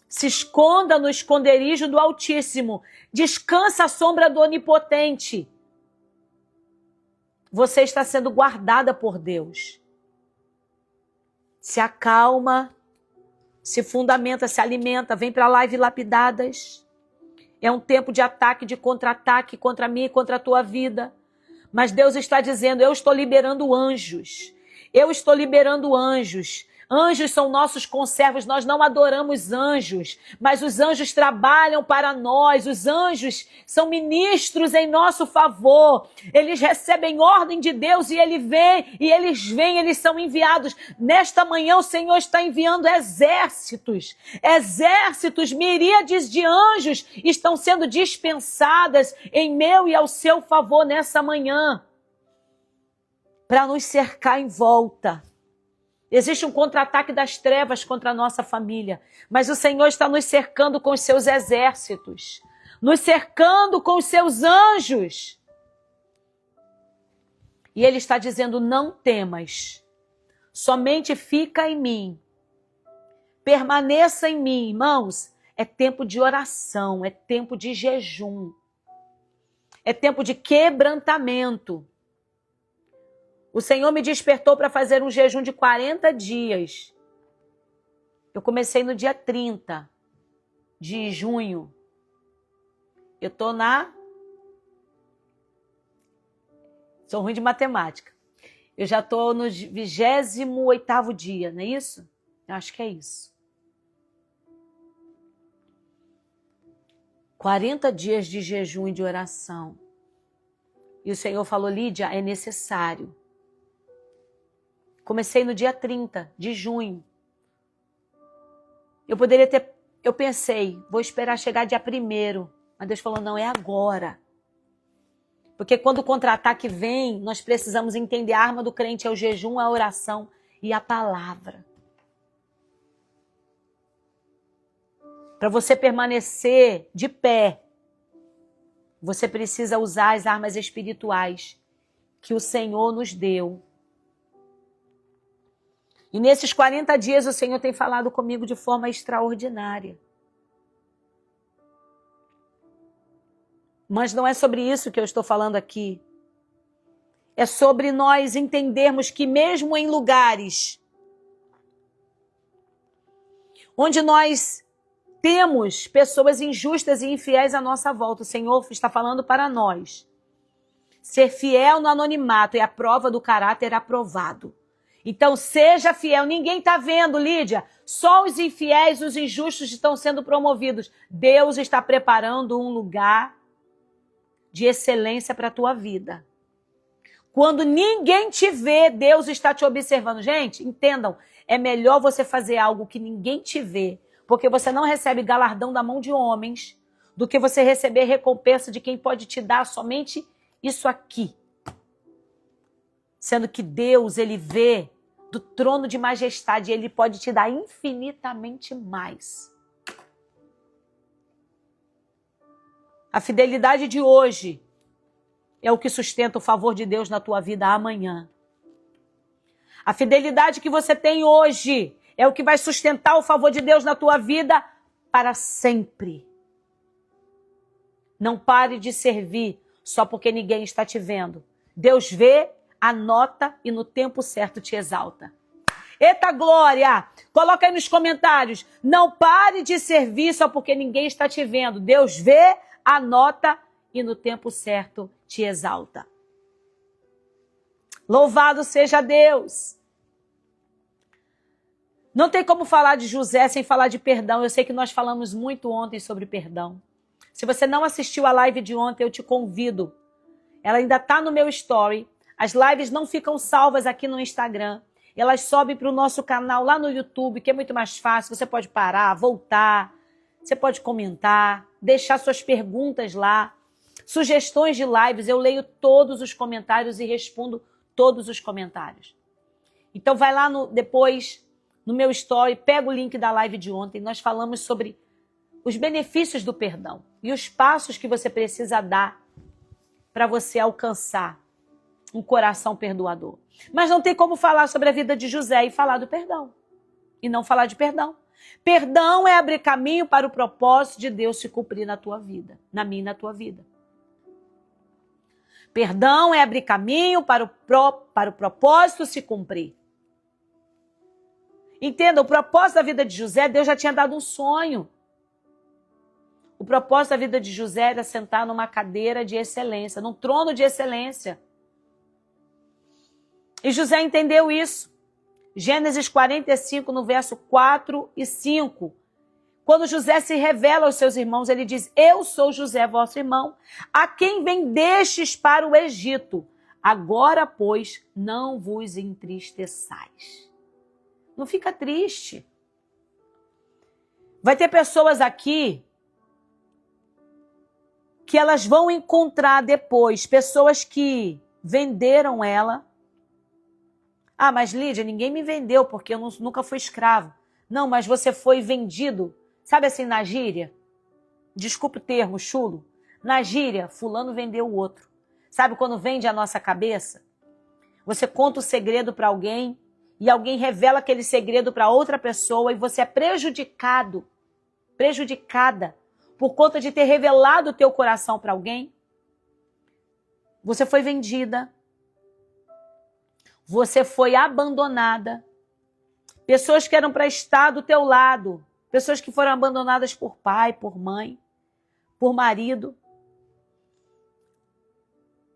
Se esconda no esconderijo do Altíssimo. Descansa à sombra do Onipotente. Você está sendo guardada por Deus. Se acalma, se fundamenta, se alimenta, vem para a live Lapidadas. É um tempo de ataque, de contra-ataque contra mim e contra a tua vida. Mas Deus está dizendo, eu estou liberando anjos. Eu estou liberando anjos. Anjos são nossos conservos, nós não adoramos anjos, mas os anjos trabalham para nós, os anjos são ministros em nosso favor, eles recebem ordem de Deus e eles são enviados. Nesta manhã o Senhor está enviando exércitos, miríades de anjos estão sendo dispensadas em meu e ao seu favor nessa manhã, para nos cercar em volta. Existe um contra-ataque das trevas contra a nossa família, mas o Senhor está nos cercando com os seus exércitos, nos cercando com os seus anjos. E Ele está dizendo, não temas, somente fica em mim, permaneça em mim. Irmãos, é tempo de oração, é tempo de jejum, é tempo de quebrantamento. O Senhor me despertou para fazer um jejum de 40 dias. Eu comecei no dia 30 de junho. Eu estou Sou ruim de matemática. Eu já estou no 28º dia, não é isso? Eu acho que é isso. 40 dias de jejum e de oração. E o Senhor falou, Lídia, é necessário. Comecei no dia 30 de junho. Eu pensei, vou esperar chegar dia 1º. Mas Deus falou, não, é agora. Porque quando o contra-ataque vem, nós precisamos entender a arma do crente é o jejum, a oração e a palavra. Para você permanecer de pé, você precisa usar as armas espirituais que o Senhor nos deu. E nesses 40 dias o Senhor tem falado comigo de forma extraordinária. Mas não é sobre isso que eu estou falando aqui. É sobre nós entendermos que mesmo em lugares onde nós temos pessoas injustas e infiéis à nossa volta. O Senhor está falando para nós. Ser fiel no anonimato é a prova do caráter aprovado. Então, seja fiel. Ninguém está vendo, Lídia. Só os infiéis, os injustos estão sendo promovidos. Deus está preparando um lugar de excelência para a tua vida. Quando ninguém te vê, Deus está te observando. Gente, entendam, é melhor você fazer algo que ninguém te vê, porque você não recebe galardão da mão de homens, do que você receber recompensa de quem pode te dar somente isso aqui. Sendo que Deus, ele vê do trono de majestade, ele pode te dar infinitamente mais. A fidelidade de hoje é o que sustenta o favor de Deus na tua vida amanhã. A fidelidade que você tem hoje é o que vai sustentar o favor de Deus na tua vida para sempre. Não pare de servir só porque ninguém está te vendo. Deus vê, anota e no tempo certo te exalta. Eita glória! Coloca aí nos comentários. Não pare de servir só porque ninguém está te vendo. Deus vê, anota e no tempo certo te exalta. Louvado seja Deus! Não tem como falar de José sem falar de perdão. Eu sei que nós falamos muito ontem sobre perdão. Se você não assistiu a live de ontem, eu te convido. Ela ainda está no meu story. As lives não ficam salvas aqui no Instagram. Elas sobem para o nosso canal lá no YouTube, que é muito mais fácil. Você pode parar, voltar. Você pode comentar, deixar suas perguntas lá. Sugestões de lives, eu leio todos os comentários e respondo todos os comentários. Então vai lá depois no meu story, pega o link da live de ontem. Nós falamos sobre os benefícios do perdão e os passos que você precisa dar para você alcançar um coração perdoador. Mas não tem como falar sobre a vida de José e falar do perdão. E não falar de perdão. Perdão é abrir caminho para o propósito de Deus se cumprir na tua vida, na minha e na tua vida. Perdão é abrir caminho para o propósito se cumprir. Entenda, o propósito da vida de José, Deus já tinha dado um sonho. O propósito da vida de José era sentar numa cadeira de excelência, num trono de excelência. E José entendeu isso. Gênesis 45, no verso 4 e 5. Quando José se revela aos seus irmãos, ele diz: eu sou José, vosso irmão, a quem vendestes para o Egito. Agora, pois, não vos entristeçais. Não fica triste. Vai ter pessoas aqui que elas vão encontrar depois, pessoas que venderam ela. Ah, mas Lídia, ninguém me vendeu porque eu nunca fui escravo. Não, mas você foi vendido. Sabe assim, na gíria? Desculpe o termo, chulo. Na gíria, fulano vendeu o outro. Sabe quando vende a nossa cabeça? Você conta o segredo para alguém e alguém revela aquele segredo para outra pessoa e você é prejudicada por conta de ter revelado o teu coração para alguém. Você foi vendida. Você foi abandonada. Pessoas que eram para estar do teu lado. Pessoas que foram abandonadas por pai, por mãe, por marido.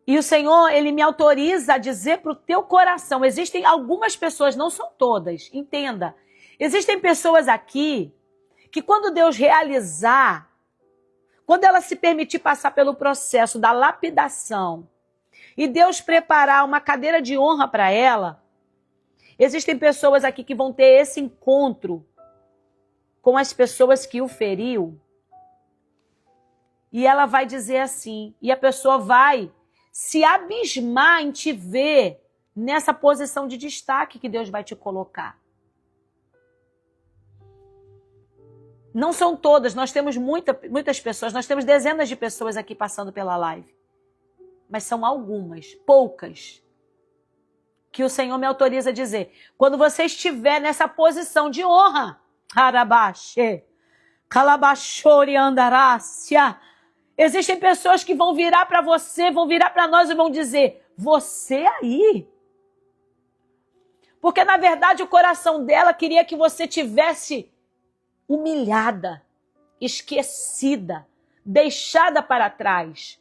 E o Senhor, ele me autoriza a dizer para o teu coração. Existem algumas pessoas, não são todas, entenda. Existem pessoas aqui que quando Deus realizar, quando ela se permitir passar pelo processo da lapidação, e Deus preparar uma cadeira de honra para ela, existem pessoas aqui que vão ter esse encontro com as pessoas que o feriu. E ela vai dizer assim, e a pessoa vai se abismar em te ver nessa posição de destaque que Deus vai te colocar. Não são todas, nós temos muitas pessoas, nós temos dezenas de pessoas aqui passando pela live. Mas são algumas, poucas, que o Senhor me autoriza a dizer. Quando você estiver nessa posição de honra, Harabaxe, Calabachori Andarácia, existem pessoas que vão virar para você, vão virar para nós e vão dizer: você aí? Porque na verdade o coração dela queria que você tivesse humilhada, esquecida, deixada para trás.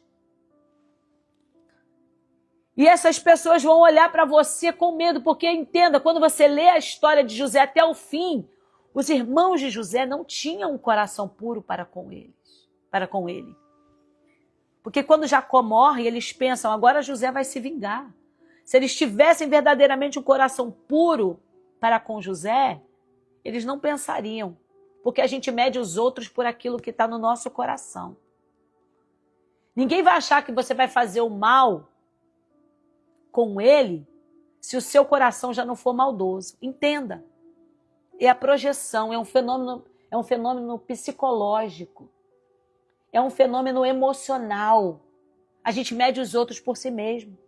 E essas pessoas vão olhar para você com medo, porque entenda, quando você lê a história de José até o fim, os irmãos de José não tinham um coração puro para com ele. Porque quando Jacó morre, eles pensam, agora José vai se vingar. Se eles tivessem verdadeiramente um coração puro para com José, eles não pensariam. Porque a gente mede os outros por aquilo que está no nosso coração. Ninguém vai achar que você vai fazer o mal com ele se o seu coração já não for maldoso. Entenda. É a projeção, é um fenômeno psicológico. É um fenômeno emocional. A gente mede os outros por si mesmo.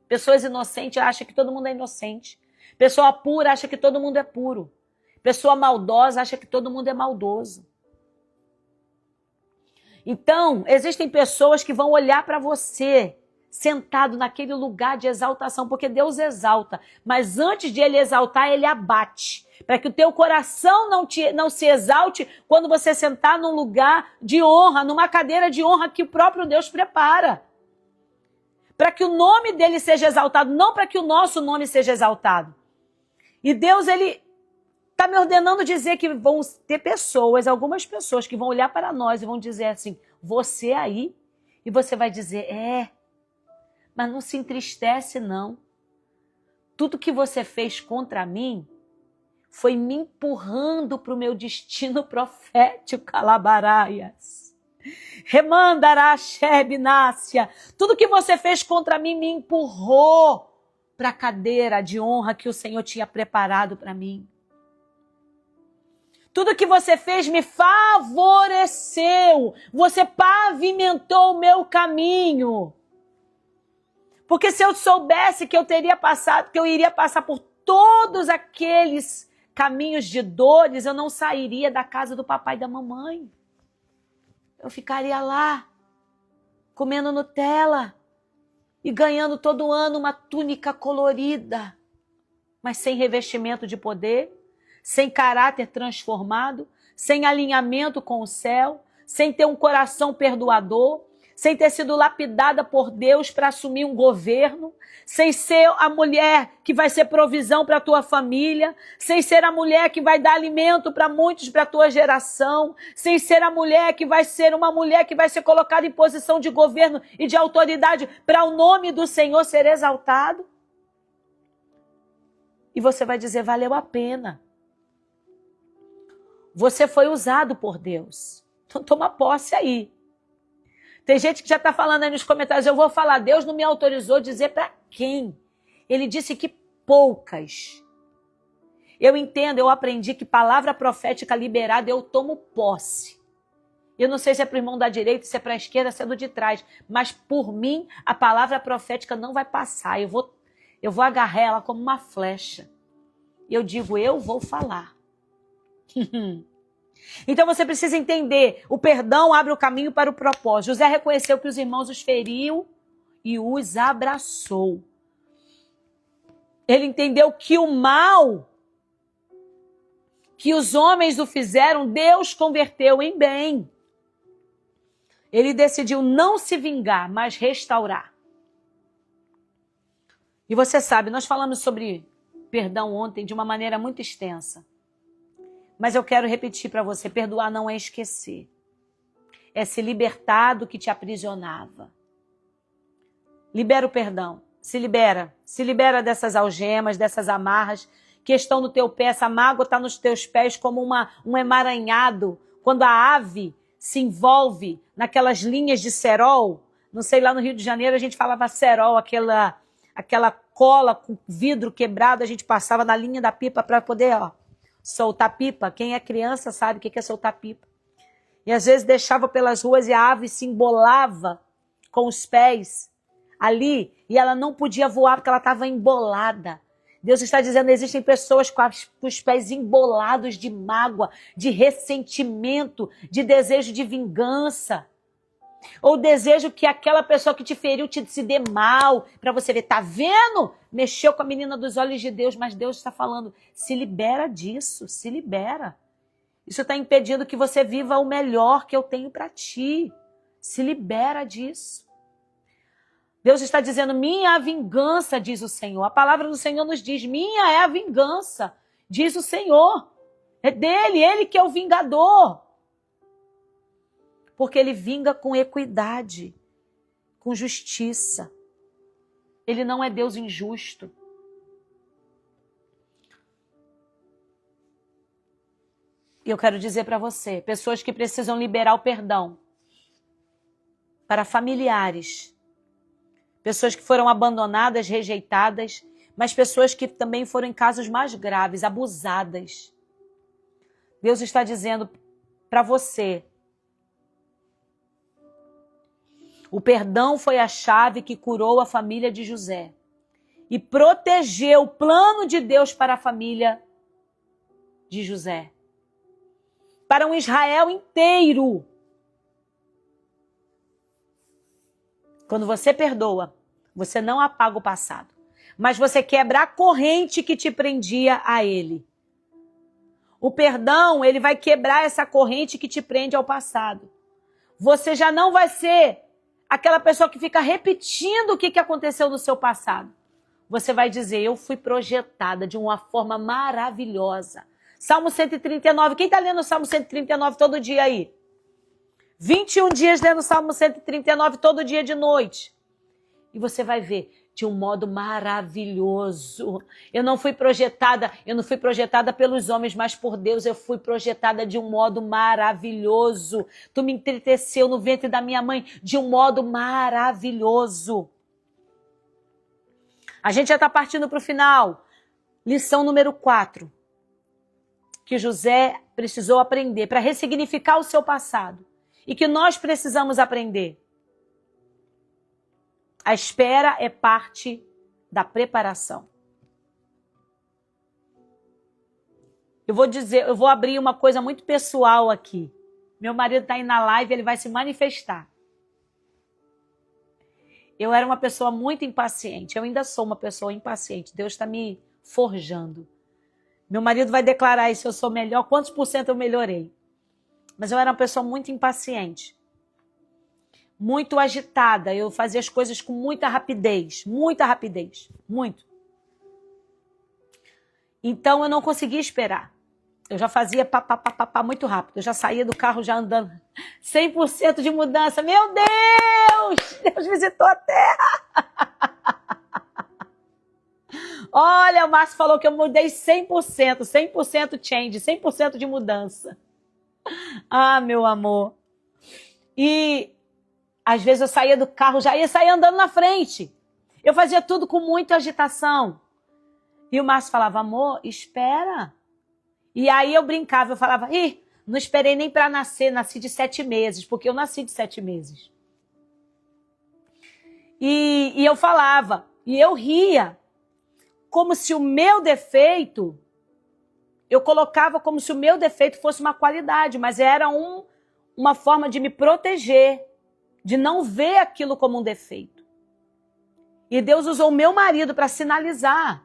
Pessoas inocentes acham que todo mundo é inocente. Pessoa pura acha que todo mundo é puro. Pessoa maldosa acha que todo mundo é maldoso. Então, existem pessoas que vão olhar para você sentado naquele lugar de exaltação, porque Deus exalta, mas antes de ele exaltar, ele abate, para que o teu coração não se exalte quando você sentar num lugar de honra, numa cadeira de honra que o próprio Deus prepara. Para que o nome dele seja exaltado, não para que o nosso nome seja exaltado. E Deus, ele está me ordenando dizer que vão ter pessoas, algumas pessoas que vão olhar para nós e vão dizer assim, você aí, e você vai dizer, mas não se entristece não. Tudo que você fez contra mim foi me empurrando para o meu destino profético, Calabaraias. Remandará-Shebinácia. Tudo que você fez contra mim me empurrou para a cadeira de honra que o Senhor tinha preparado para mim. Tudo que você fez me favoreceu. Você pavimentou o meu caminho. Porque se eu soubesse que eu iria passar por todos aqueles caminhos de dores, eu não sairia da casa do papai e da mamãe. Eu ficaria lá, comendo Nutella e ganhando todo ano uma túnica colorida, mas sem revestimento de poder, sem caráter transformado, sem alinhamento com o céu, sem ter um coração perdoador, sem ter sido lapidada por Deus para assumir um governo, sem ser a mulher que vai ser provisão para a tua família, sem ser a mulher que vai dar alimento para muitos, para a tua geração, sem ser a mulher que vai ser uma mulher que vai ser colocada em posição de governo e de autoridade para o nome do Senhor ser exaltado. E você vai dizer, valeu a pena. Você foi usado por Deus. Então toma posse aí. Tem gente que já está falando aí nos comentários, eu vou falar, Deus não me autorizou a dizer para quem. Ele disse que poucas. Eu entendo, eu aprendi que palavra profética liberada, eu tomo posse. Eu não sei se é para o irmão da direita, se é para a esquerda, se é do de trás, mas por mim, a palavra profética não vai passar. Eu vou agarrar ela como uma flecha. Eu digo, eu vou falar. Então você precisa entender, o perdão abre o caminho para o propósito. José reconheceu que os irmãos os feriu e os abraçou. Ele entendeu que o mal que os homens o fizeram, Deus converteu em bem. Ele decidiu não se vingar, mas restaurar. E você sabe, nós falamos sobre perdão ontem de uma maneira muito extensa. Mas eu quero repetir para você, perdoar não é esquecer. É se libertar do que te aprisionava. Libera o perdão. Se libera dessas algemas, dessas amarras que estão no teu pé. Essa mágoa está nos teus pés como um emaranhado. Quando a ave se envolve naquelas linhas de cerol, não sei, lá no Rio de Janeiro a gente falava cerol, aquela cola com vidro quebrado, a gente passava na linha da pipa para poder soltar pipa. Quem é criança sabe o que é soltar pipa. E às vezes deixava pelas ruas e a ave se embolava com os pés ali e ela não podia voar porque ela estava embolada. Deus está dizendo, existem pessoas com os pés embolados de mágoa, de ressentimento, de desejo de vingança. Ou desejo que aquela pessoa que te feriu se dê mal, para você ver, tá vendo? Mexeu com a menina dos olhos de Deus, mas Deus está falando, se libera disso, se libera. Isso está impedindo que você viva o melhor que eu tenho para ti. Se libera disso. Deus está dizendo, minha é a vingança, diz o Senhor. A palavra do Senhor nos diz, minha é a vingança, diz o Senhor. É dele, ele que é o vingador. Porque ele vinga com equidade, com justiça. Ele não é Deus injusto. E eu quero dizer para você, pessoas que precisam liberar o perdão para familiares, pessoas que foram abandonadas, rejeitadas, mas pessoas que também foram em casos mais graves, abusadas. Deus está dizendo para você, o perdão foi a chave que curou a família de José e protegeu o plano de Deus para a família de José. Para um Israel inteiro. Quando você perdoa, você não apaga o passado, mas você quebra a corrente que te prendia a ele. O perdão, ele vai quebrar essa corrente que te prende ao passado. Você já não vai ser aquela pessoa que fica repetindo o que aconteceu no seu passado. Você vai dizer, eu fui projetada de uma forma maravilhosa. Salmo 139, quem está lendo o Salmo 139 todo dia aí? 21 dias lendo o Salmo 139 todo dia de noite. E você vai ver de um modo maravilhoso. Eu não fui projetada pelos homens, mas por Deus eu fui projetada de um modo maravilhoso. Tu me entreteceu no ventre da minha mãe de um modo maravilhoso. A gente já está partindo para o final. Lição número 4. Que José precisou aprender para ressignificar o seu passado e que nós precisamos aprender. A espera é parte da preparação. Eu vou abrir uma coisa muito pessoal aqui. Meu marido está aí na live, ele vai se manifestar. Eu era uma pessoa muito impaciente, eu ainda sou uma pessoa impaciente, Deus está me forjando. Meu marido vai declarar isso, eu sou melhor, quantos por cento eu melhorei. Mas eu era uma pessoa muito impaciente, muito agitada, eu fazia as coisas com muita rapidez, muito. Então eu não conseguia esperar. Eu já fazia pá, muito rápido, eu já saía do carro já andando 100% de mudança. Meu Deus! Deus visitou a terra! Olha, o Márcio falou que eu mudei 100% change, 100% de mudança. Ah, meu amor. E às vezes eu saía do carro, já ia sair andando na frente. Eu fazia tudo com muita agitação. E o Márcio falava, amor, espera. E aí eu brincava, eu falava, não esperei nem para nascer, nasci de 7 meses, porque eu nasci de 7 meses. E eu falava, e eu ria. Como se o meu defeito, eu colocava como se o meu defeito fosse uma qualidade, mas era uma forma de me proteger, de não ver aquilo como um defeito. E Deus usou o meu marido para sinalizar.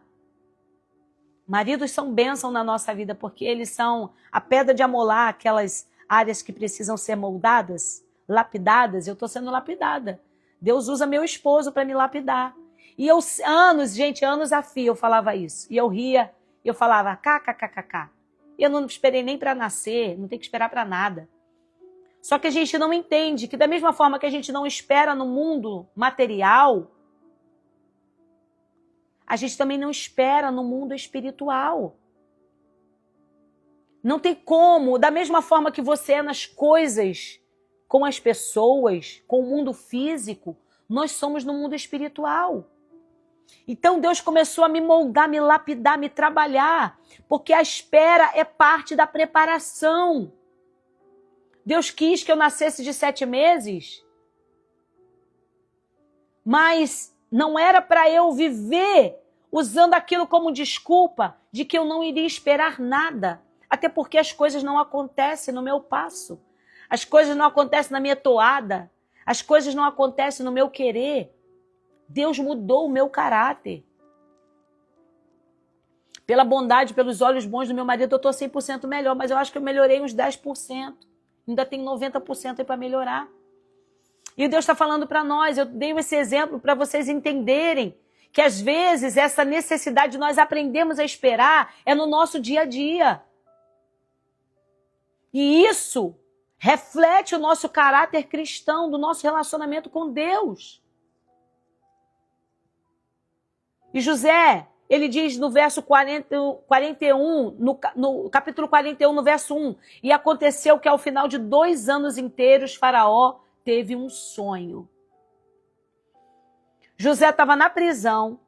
Maridos são bênção na nossa vida, porque eles são a pedra de amolar aquelas áreas que precisam ser moldadas, lapidadas. Eu estou sendo lapidada. Deus usa meu esposo para me lapidar. E eu, anos a fio, eu falava isso. E eu ria, eu falava kkkk. Eu não esperei nem para nascer, não tem que esperar para nada. Só que a gente não entende que da mesma forma que a gente não espera no mundo material, a gente também não espera no mundo espiritual. Não tem como, da mesma forma que você é nas coisas, com as pessoas, com o mundo físico, nós somos no mundo espiritual. Então Deus começou a me moldar, me lapidar, me trabalhar, porque a espera é parte da preparação. Deus quis que eu nascesse de 7 meses, mas não era para eu viver usando aquilo como desculpa de que eu não iria esperar nada, até porque as coisas não acontecem no meu passo, as coisas não acontecem na minha toada, as coisas não acontecem no meu querer. Deus mudou o meu caráter. Pela bondade, pelos olhos bons do meu marido, eu estou 100% melhor, mas eu acho que eu melhorei uns 10%. Ainda tem 90% aí para melhorar. E Deus está falando para nós, eu dei esse exemplo para vocês entenderem que às vezes essa necessidade de nós aprendermos a esperar é no nosso dia a dia. E isso reflete o nosso caráter cristão, do nosso relacionamento com Deus. E José, ele diz no verso 41, no capítulo 41, no verso 1, e aconteceu que ao final de 2 anos inteiros, Faraó teve um sonho. José estava na prisão,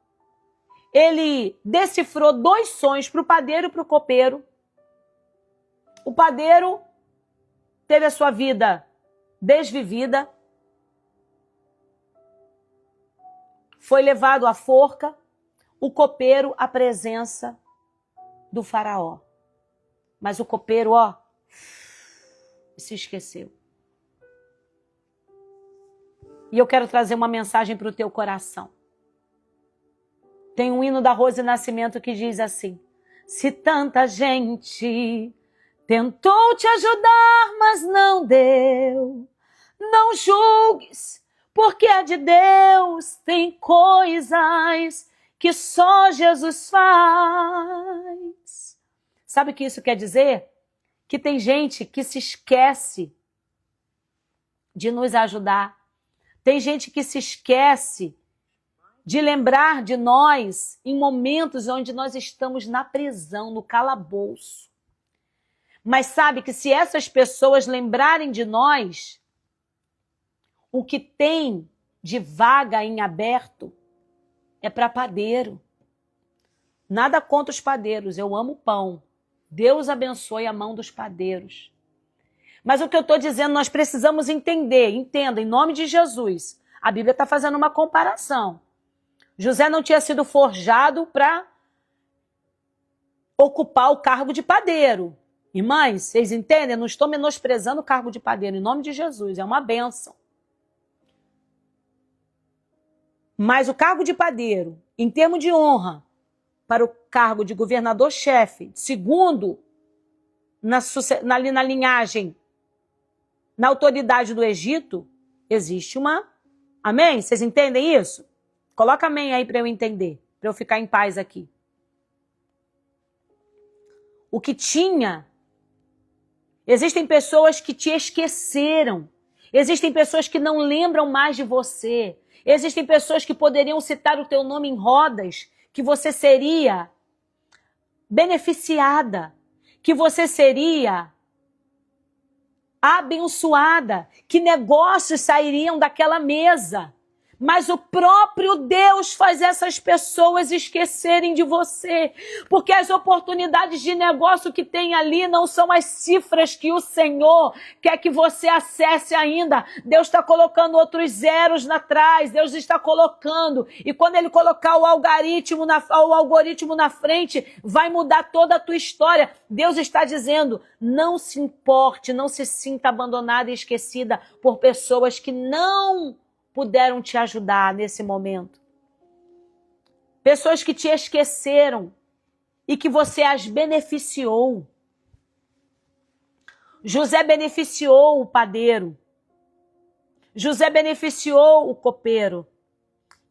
ele decifrou 2 sonhos para o padeiro e para o copeiro. O padeiro teve a sua vida desvivida, foi levado à forca, o copeiro à presença do faraó. Mas o copeiro, se esqueceu. E eu quero trazer uma mensagem para o teu coração. Tem um hino da Rose Nascimento que diz assim: se tanta gente tentou te ajudar, mas não deu, não julgues, porque é de Deus, tem coisas que só Jesus faz. Sabe o que isso quer dizer? Que tem gente que se esquece de nos ajudar. Tem gente que se esquece de lembrar de nós em momentos onde nós estamos na prisão, no calabouço. Mas sabe que se essas pessoas lembrarem de nós, o que tem de vaga em aberto é para padeiro. Nada contra os padeiros, eu amo pão. Deus abençoe a mão dos padeiros. Mas o que eu estou dizendo, nós precisamos entender, entenda, em nome de Jesus. A Bíblia está fazendo uma comparação. José não tinha sido forjado para ocupar o cargo de padeiro. Irmãs, vocês entendem? Eu não estou menosprezando o cargo de padeiro, em nome de Jesus, é uma bênção. Mas o cargo de padeiro, em termos de honra, para o cargo de governador-chefe, segundo, ali na linhagem, na autoridade do Egito, existe uma... Amém? Vocês entendem isso? Coloca amém aí para eu entender, para eu ficar em paz aqui. O que tinha... Existem pessoas que te esqueceram. Existem pessoas que não lembram mais de você. Existem pessoas que poderiam citar o teu nome em rodas, que você seria beneficiada, que você seria abençoada, que negócios sairiam daquela mesa. Mas o próprio Deus faz essas pessoas esquecerem de você, porque as oportunidades de negócio que tem ali não são as cifras que o Senhor quer que você acesse ainda. Deus está colocando outros zeros atrás, Deus está colocando, e quando Ele colocar o algoritmo na frente, vai mudar toda a tua história. Deus está dizendo, não se importe, não se sinta abandonada e esquecida por pessoas que não puderam te ajudar nesse momento. Pessoas que te esqueceram e que você as beneficiou. José beneficiou o padeiro. José beneficiou o copeiro.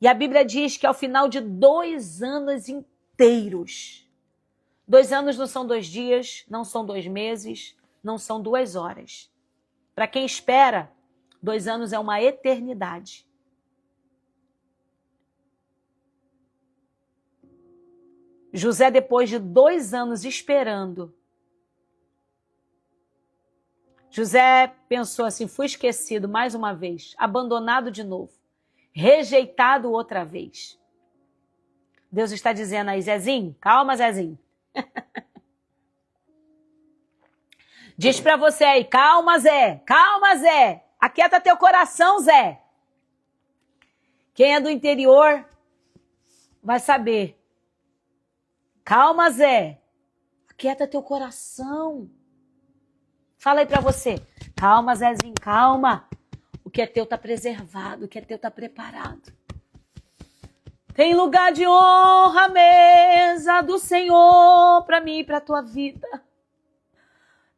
E a Bíblia diz que ao final de 2 anos inteiros, 2 anos não são 2 dias, não são 2 meses, não são 2 horas. Para quem espera, 2 anos é uma eternidade. José, depois de 2 anos esperando, José pensou assim, fui esquecido mais uma vez, abandonado de novo, rejeitado outra vez. Deus está dizendo aí, Zezinho, calma, Zezinho. Diz para você aí, calma, Zé, aquieta teu coração, Zé. Quem é do interior vai saber. Calma, Zé, aquieta teu coração. Fala aí para você, calma, Zezinho, calma. O que é teu está preservado, o que é teu está preparado. Tem lugar de honra à mesa do Senhor para mim e para a tua vida.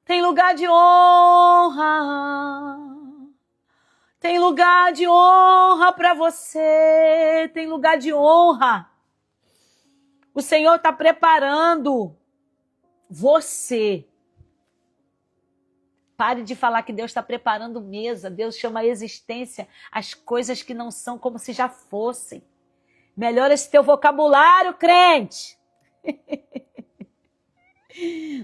Tem lugar de honra. Tem lugar de honra para você. Tem lugar de honra. O Senhor está preparando você. Pare de falar que Deus está preparando mesa. Deus chama a existência as coisas que não são como se já fossem. Melhora esse teu vocabulário, crente.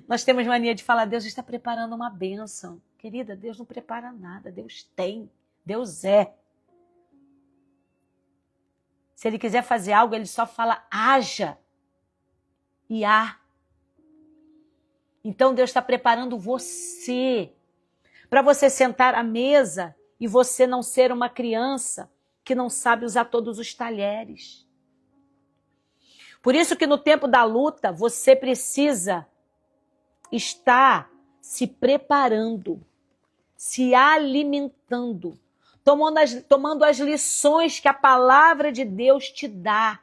Nós temos mania de falar, Deus está preparando uma bênção. Querida, Deus não prepara nada. Deus tem. Deus é. Se Ele quiser fazer algo, Ele só fala, haja. E há. Então Deus está preparando você para você sentar à mesa e você não ser uma criança que não sabe usar todos os talheres. Por isso que no tempo da luta você precisa estar se preparando, se alimentando, tomando as lições que a palavra de Deus te dá,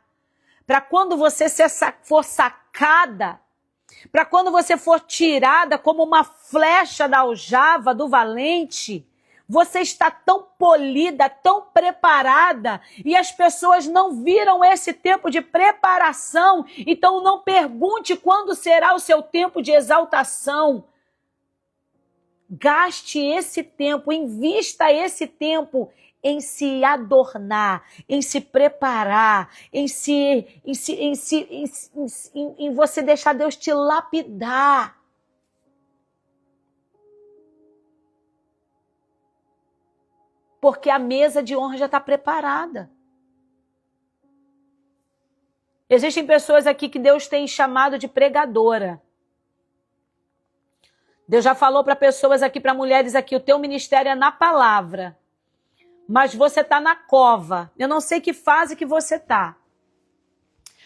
para quando você for sacada, para quando você for tirada como uma flecha da aljava do valente, você está tão polida, tão preparada, e as pessoas não viram esse tempo de preparação, então não pergunte quando será o seu tempo de exaltação. Gaste esse tempo, invista esse tempo em se adornar, em se preparar, em você deixar Deus te lapidar. Porque a mesa de honra já está preparada. Existem pessoas aqui que Deus tem chamado de pregadora. Deus já falou para pessoas aqui, para mulheres aqui, o teu ministério é na palavra. Mas você está na cova. Eu não sei que fase que você está.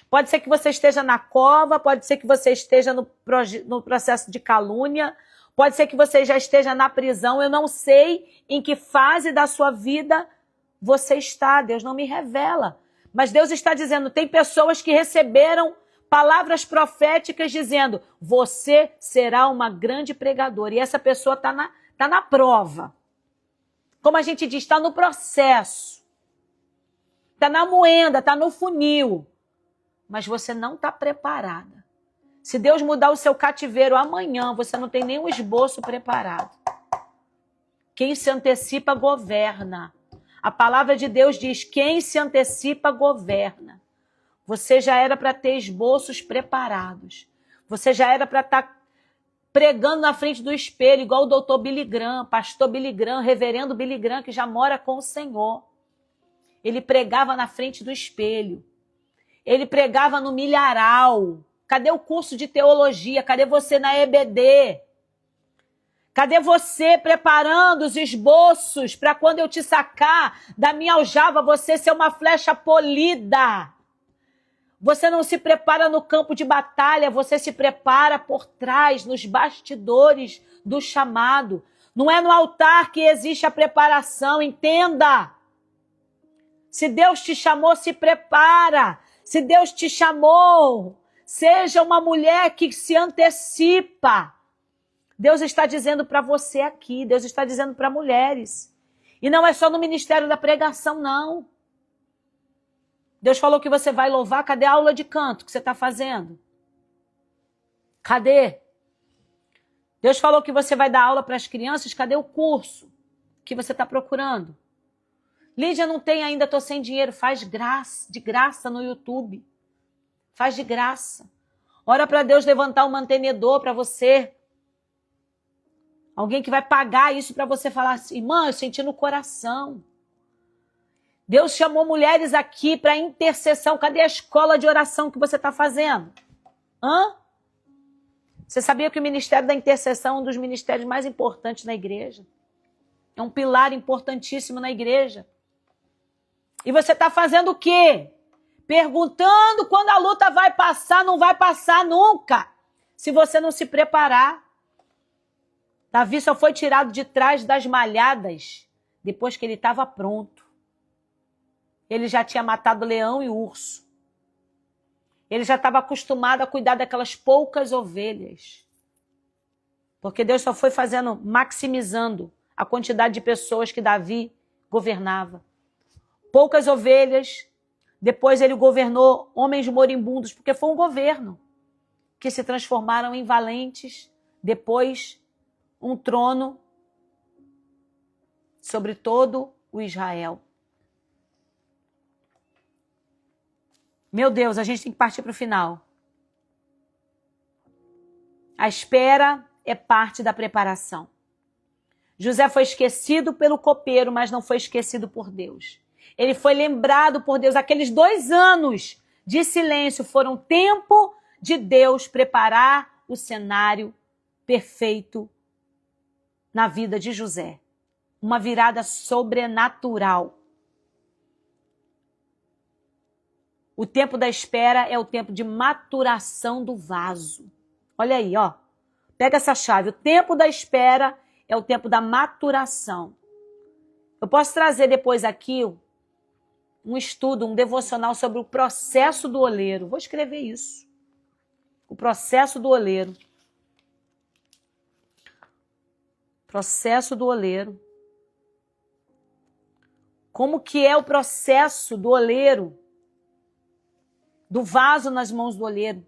Pode ser que você esteja na cova, pode ser que você esteja no processo de calúnia, pode ser que você já esteja na prisão. Eu não sei em que fase da sua vida você está. Deus não me revela. Mas Deus está dizendo, tem pessoas que receberam palavras proféticas dizendo, você será uma grande pregadora. E essa pessoa está na prova. Como a gente diz, está no processo. Está na moenda, está no funil. Mas você não está preparada. Se Deus mudar o seu cativeiro amanhã, você não tem nenhum esboço preparado. Quem se antecipa, governa. A palavra de Deus diz, quem se antecipa, governa. Você já era para ter esboços preparados. Você já era para estar pregando na frente do espelho, igual o doutor Billy Graham, pastor Billy Graham, reverendo Billy Graham, que já mora com o Senhor. Ele pregava na frente do espelho. Ele pregava no milharal. Cadê o curso de teologia? Cadê você na EBD? Cadê você preparando os esboços para quando eu te sacar da minha aljava, você ser uma flecha polida? Você não se prepara no campo de batalha, você se prepara por trás, nos bastidores do chamado. Não é no altar que existe a preparação, entenda. Se Deus te chamou, se prepara. Se Deus te chamou, seja uma mulher que se antecipa. Deus está dizendo para você aqui, Deus está dizendo para mulheres. E não é só no ministério da pregação, não. Deus falou que você vai louvar, cadê a aula de canto que você está fazendo? Cadê? Deus falou que você vai dar aula para as crianças, cadê o curso que você está procurando? Lídia, não tem ainda, estou sem dinheiro, faz de graça no YouTube. Faz de graça. Ora para Deus levantar um mantenedor para você. Alguém que vai pagar isso para você falar assim, irmã, eu senti no coração. Deus chamou mulheres aqui para intercessão. Cadê a escola de oração que você está fazendo? Você sabia que o ministério da intercessão é um dos ministérios mais importantes na igreja? É um pilar importantíssimo na igreja. E você está fazendo o quê? Perguntando quando a luta vai passar, não vai passar nunca. Se você não se preparar. Davi só foi tirado de trás das malhadas depois que ele estava pronto. Ele já tinha matado leão e urso. Ele já estava acostumado a cuidar daquelas poucas ovelhas. Porque Deus só foi maximizando a quantidade de pessoas que Davi governava. Poucas ovelhas, depois ele governou homens moribundos, porque foi um governo que se transformaram em valentes, depois um trono sobre todo o Israel. Meu Deus, a gente tem que partir para o final. A espera é parte da preparação. José foi esquecido pelo copeiro, mas não foi esquecido por Deus. Ele foi lembrado por Deus. Aqueles 2 anos de silêncio foram tempo de Deus preparar o cenário perfeito na vida de José. Uma virada sobrenatural. O tempo da espera é o tempo de maturação do vaso. Olha aí, ó. Pega essa chave. O tempo da espera é o tempo da maturação. Eu posso trazer depois aqui um estudo, um devocional sobre o processo do oleiro. Vou escrever isso. O processo do oleiro. Processo do oleiro. Como que é o processo do oleiro? Do vaso nas mãos do oleiro.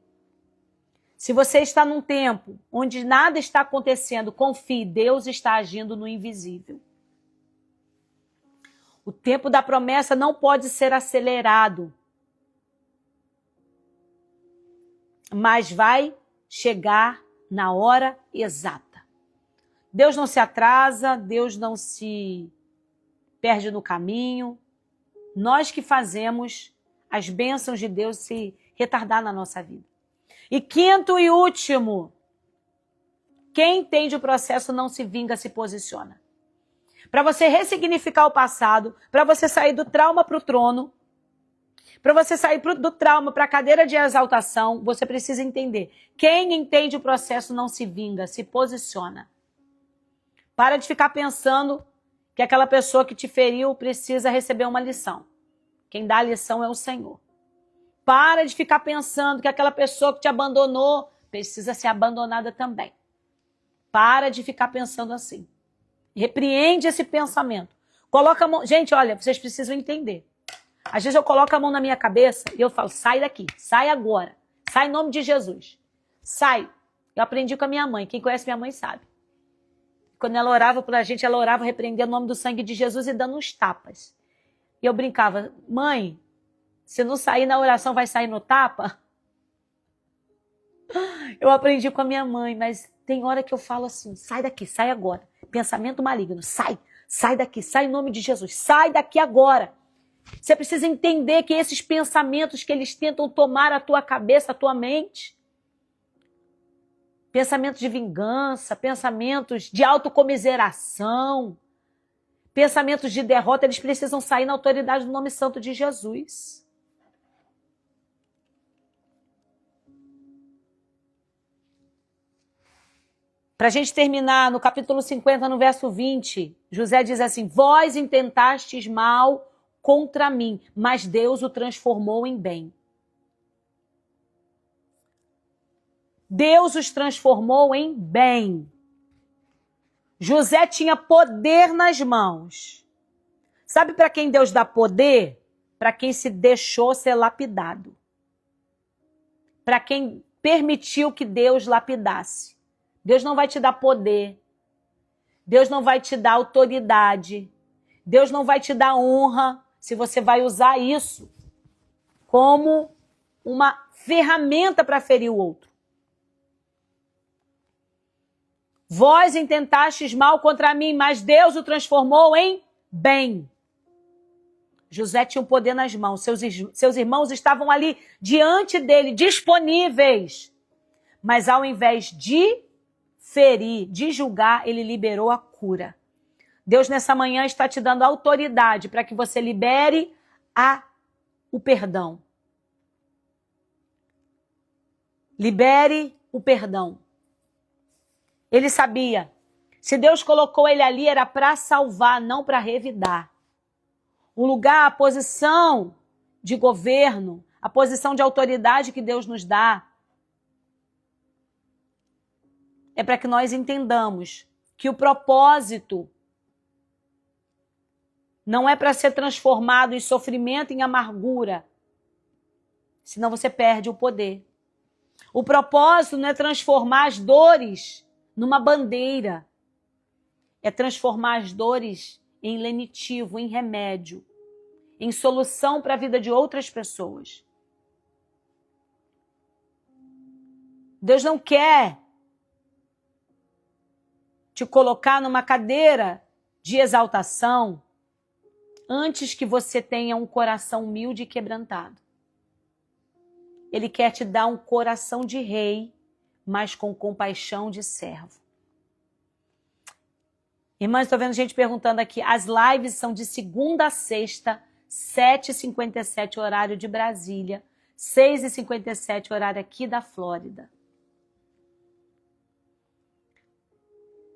Se você está num tempo onde nada está acontecendo, confie, Deus está agindo no invisível. O tempo da promessa não pode ser acelerado, mas vai chegar na hora exata. Deus não se atrasa, Deus não se perde no caminho. Nós que fazemos as bênçãos de Deus se retardar na nossa vida. E quinto e último, quem entende o processo não se vinga, se posiciona. Para você ressignificar o passado, para você sair do trauma para o trono, para você sair do trauma para a cadeira de exaltação, você precisa entender. Quem entende o processo não se vinga, se posiciona. Para de ficar pensando que aquela pessoa que te feriu precisa receber uma lição. Quem dá a lição é o Senhor. Para de ficar pensando que aquela pessoa que te abandonou precisa ser abandonada também. Para de ficar pensando assim. Repreende esse pensamento. Coloca a mão... Gente, olha, vocês precisam entender. Às vezes eu coloco a mão na minha cabeça e eu falo, sai daqui, sai agora. Sai em nome de Jesus. Sai. Eu aprendi com a minha mãe. Quem conhece minha mãe sabe. Quando ela orava pra gente, ela orava repreendendo o nome do sangue de Jesus e dando uns tapas. E eu brincava, mãe, se não sair na oração, vai sair no tapa? Eu aprendi com a minha mãe, mas tem hora que eu falo assim, sai daqui, sai agora. Pensamento maligno, sai daqui, sai em nome de Jesus, sai daqui agora. Você precisa entender que esses pensamentos que eles tentam tomar a tua cabeça, a tua mente, pensamentos de vingança, pensamentos de autocomiseração, pensamentos de derrota, eles precisam sair na autoridade do nome santo de Jesus. Para a gente terminar, no capítulo 50, no verso 20, José diz assim, vós intentastes mal contra mim, mas Deus o transformou em bem. Deus os transformou em bem. José tinha poder nas mãos. Sabe para quem Deus dá poder? Para quem se deixou ser lapidado. Para quem permitiu que Deus lapidasse. Deus não vai te dar poder. Deus não vai te dar autoridade. Deus não vai te dar honra se você vai usar isso como uma ferramenta para ferir o outro. Vós intentastes mal contra mim, mas Deus o transformou em bem. José tinha o poder nas mãos. Seus irmãos estavam ali diante dele, disponíveis. Mas ao invés de ferir, de julgar, ele liberou a cura. Deus nessa manhã está te dando autoridade para que você libere o perdão. Libere o perdão. Ele sabia, se Deus colocou ele ali era para salvar, não para revidar. O lugar, a posição de governo, a posição de autoridade que Deus nos dá, é para que nós entendamos que o propósito não é para ser transformado em sofrimento, em amargura, senão você perde o poder. O propósito não é transformar as dores numa bandeira, é transformar as dores em lenitivo, em remédio, em solução para a vida de outras pessoas. Deus não quer te colocar numa cadeira de exaltação antes que você tenha um coração humilde e quebrantado. Ele quer te dar um coração de rei, mas com compaixão de servo. Irmãs, estou vendo gente perguntando aqui, as lives são de segunda a sexta, 7h57 horário de Brasília, 6h57 horário aqui da Flórida.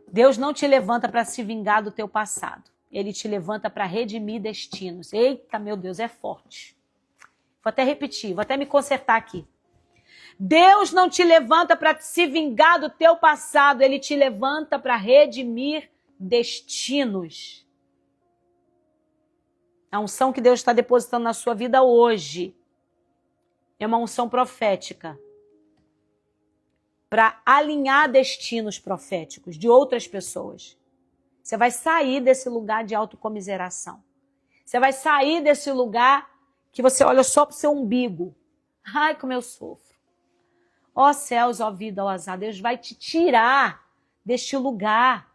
Deus não te levanta para se vingar do teu passado. Ele te levanta para redimir destinos. Eita, meu Deus, é forte. Vou até repetir, vou até me consertar aqui. Deus não te levanta para se vingar do teu passado. Ele te levanta para redimir destinos. A unção que Deus está depositando na sua vida hoje é uma unção profética para alinhar destinos proféticos de outras pessoas. Você vai sair desse lugar de autocomiseração. Você vai sair desse lugar que você olha só para o seu umbigo. Ai, como eu sofro. Ó céus, ó vida, ó azar. Deus vai te tirar deste lugar.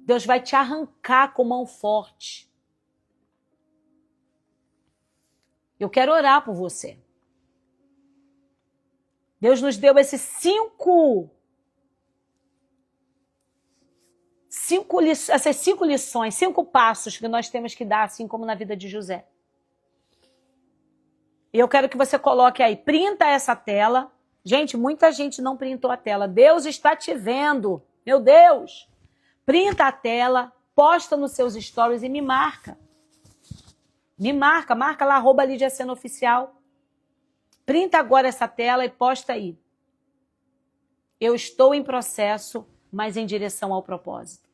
Deus vai te arrancar com mão forte. Eu quero orar por você. Deus nos deu essas essas 5 lições, 5 passos que nós temos que dar, assim como na vida de José. E eu quero que você coloque aí, printa essa tela. Gente, muita gente não printou a tela. Deus está te vendo. Meu Deus! Printa a tela, posta nos seus stories e me marca. Me marca lá, @LidiaSenoOficial. Printa agora essa tela e posta aí. Eu estou em processo, mas em direção ao propósito.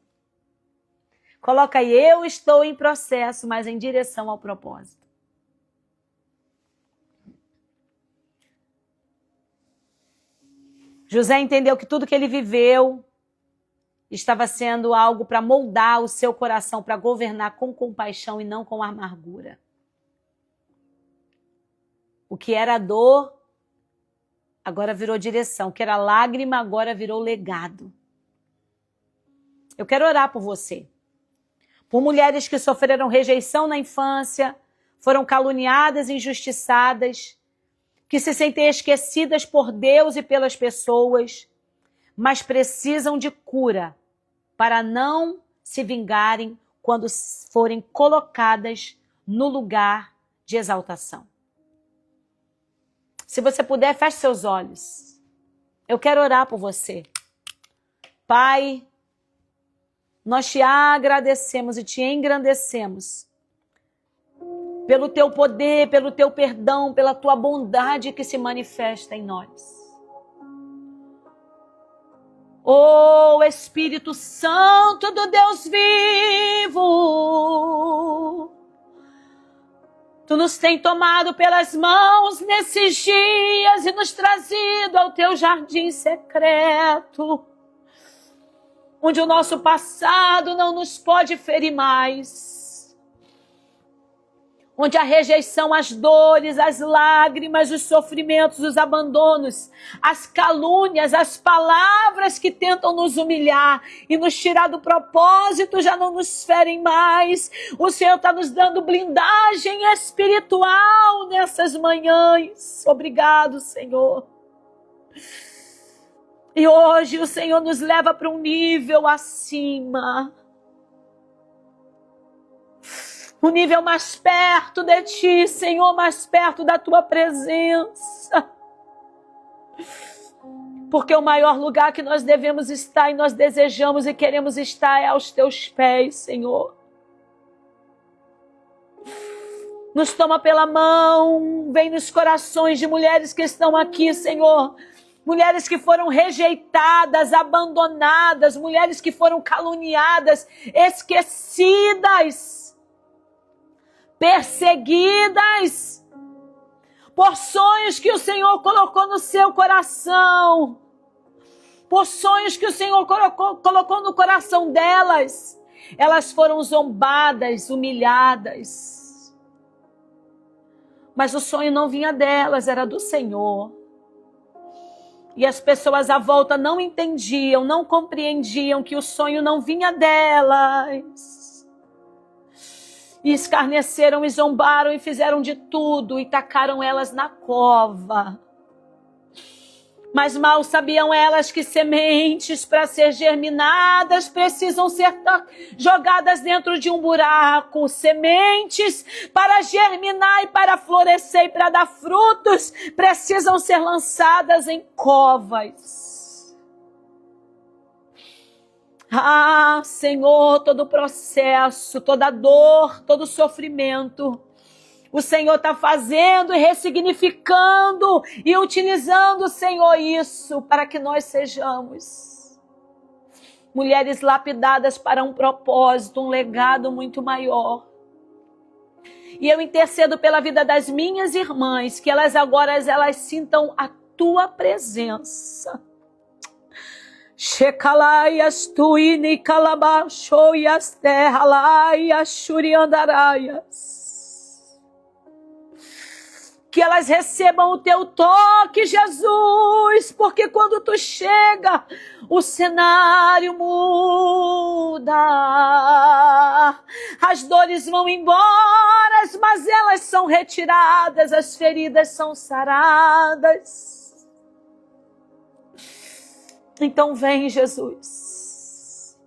Coloca aí, eu estou em processo, mas em direção ao propósito. José entendeu que tudo que ele viveu estava sendo algo para moldar o seu coração, para governar com compaixão e não com amargura. O que era dor, agora virou direção. O que era lágrima, agora virou legado. Eu quero orar por você. Por mulheres que sofreram rejeição na infância, foram caluniadas, injustiçadas, que se sentem esquecidas por Deus e pelas pessoas, mas precisam de cura para não se vingarem quando forem colocadas no lugar de exaltação. Se você puder, feche seus olhos. Eu quero orar por você. Pai, nós te agradecemos e te engrandecemos pelo teu poder, pelo teu perdão, pela tua bondade que se manifesta em nós. Oh, Espírito Santo do Deus vivo, Tu nos tem tomado pelas mãos nesses dias e nos trazido ao teu jardim secreto, onde o nosso passado não nos pode ferir mais, onde a rejeição, as dores, as lágrimas, os sofrimentos, os abandonos, as calúnias, as palavras que tentam nos humilhar e nos tirar do propósito já não nos ferem mais. O Senhor está nos dando blindagem espiritual nessas manhãs. Obrigado, Senhor. E hoje o Senhor nos leva para um nível acima. Um nível mais perto de Ti, Senhor, mais perto da Tua presença. Porque o maior lugar que nós devemos estar e nós desejamos e queremos estar é aos Teus pés, Senhor. Nos toma pela mão, vem nos corações de mulheres que estão aqui, Senhor. Mulheres que foram rejeitadas, abandonadas, mulheres que foram caluniadas, esquecidas, perseguidas, por sonhos que o Senhor colocou no seu coração, por sonhos que o Senhor colocou no coração delas. Elas foram zombadas, humilhadas. Mas o sonho não vinha delas, era do Senhor. E as pessoas à volta não entendiam, não compreendiam que o sonho não vinha delas. E escarneceram e zombaram e fizeram de tudo e tacaram elas na cova. Mas mal sabiam elas que sementes, para ser germinadas, precisam ser jogadas dentro de um buraco. Sementes, para germinar e para florescer e para dar frutos, precisam ser lançadas em covas. Ah, Senhor, todo o processo, toda dor, todo o sofrimento, o Senhor está fazendo e ressignificando e utilizando, Senhor, isso para que nós sejamos mulheres lapidadas para um propósito, um legado muito maior. E eu intercedo pela vida das minhas irmãs, que elas agora sintam a tua presença. Shekalaias tuini kalabashoias terralaias shuriandaraias. Que elas recebam o teu toque, Jesus, porque quando tu chega, o cenário muda. As dores vão embora, mas elas são retiradas, as feridas são saradas. Então vem, Jesus.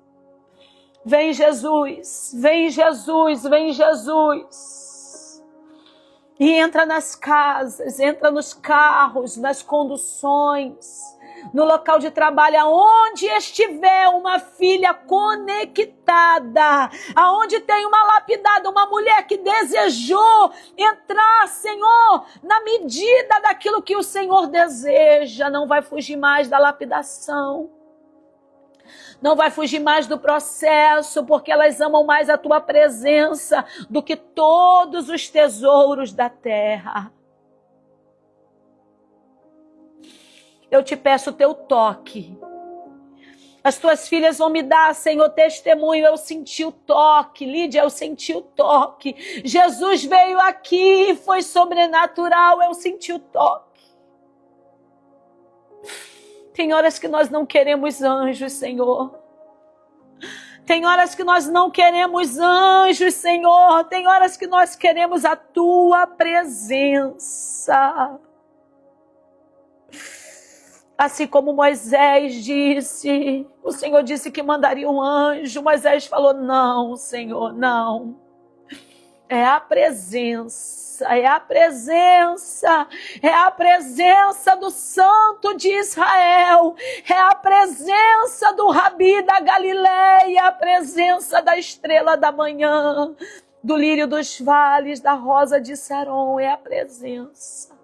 Vem, Jesus. Vem, Jesus. Vem, Jesus. E entra nas casas, entra nos carros, nas conduções, no local de trabalho, aonde estiver uma filha conectada, aonde tem uma lapidada, uma mulher que desejou entrar, Senhor, na medida daquilo que o Senhor deseja, não vai fugir mais da lapidação. Não vai fugir mais do processo, porque elas amam mais a tua presença do que todos os tesouros da terra. Eu te peço o teu toque. As tuas filhas vão me dar, Senhor, testemunho. Eu senti o toque. Lídia, eu senti o toque. Jesus veio aqui, foi sobrenatural. Eu senti o toque. Tem horas que nós não queremos anjos, Senhor. Tem horas que nós não queremos anjos, Senhor. Tem horas que nós queremos a tua presença. Assim como Moisés disse, o Senhor disse que mandaria um anjo. Moisés falou, não, Senhor, não. É a presença, é a presença, é a presença do Santo de Israel, é a presença do Rabi da Galileia, a presença da estrela da manhã, do lírio dos vales, da rosa de Saron, é a presença.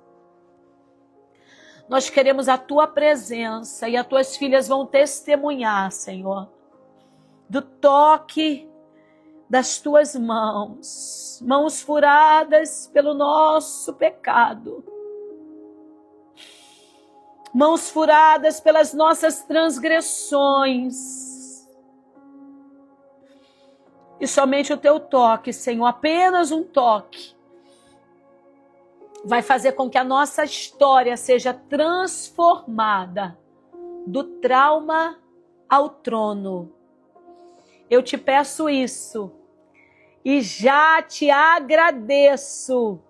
Nós queremos a tua presença e as tuas filhas vão testemunhar, Senhor, do toque das tuas mãos, mãos furadas pelo nosso pecado, mãos furadas pelas nossas transgressões. E somente o teu toque, Senhor, apenas um toque, vai fazer com que a nossa história seja transformada do trauma ao trono. Eu te peço isso e já te agradeço.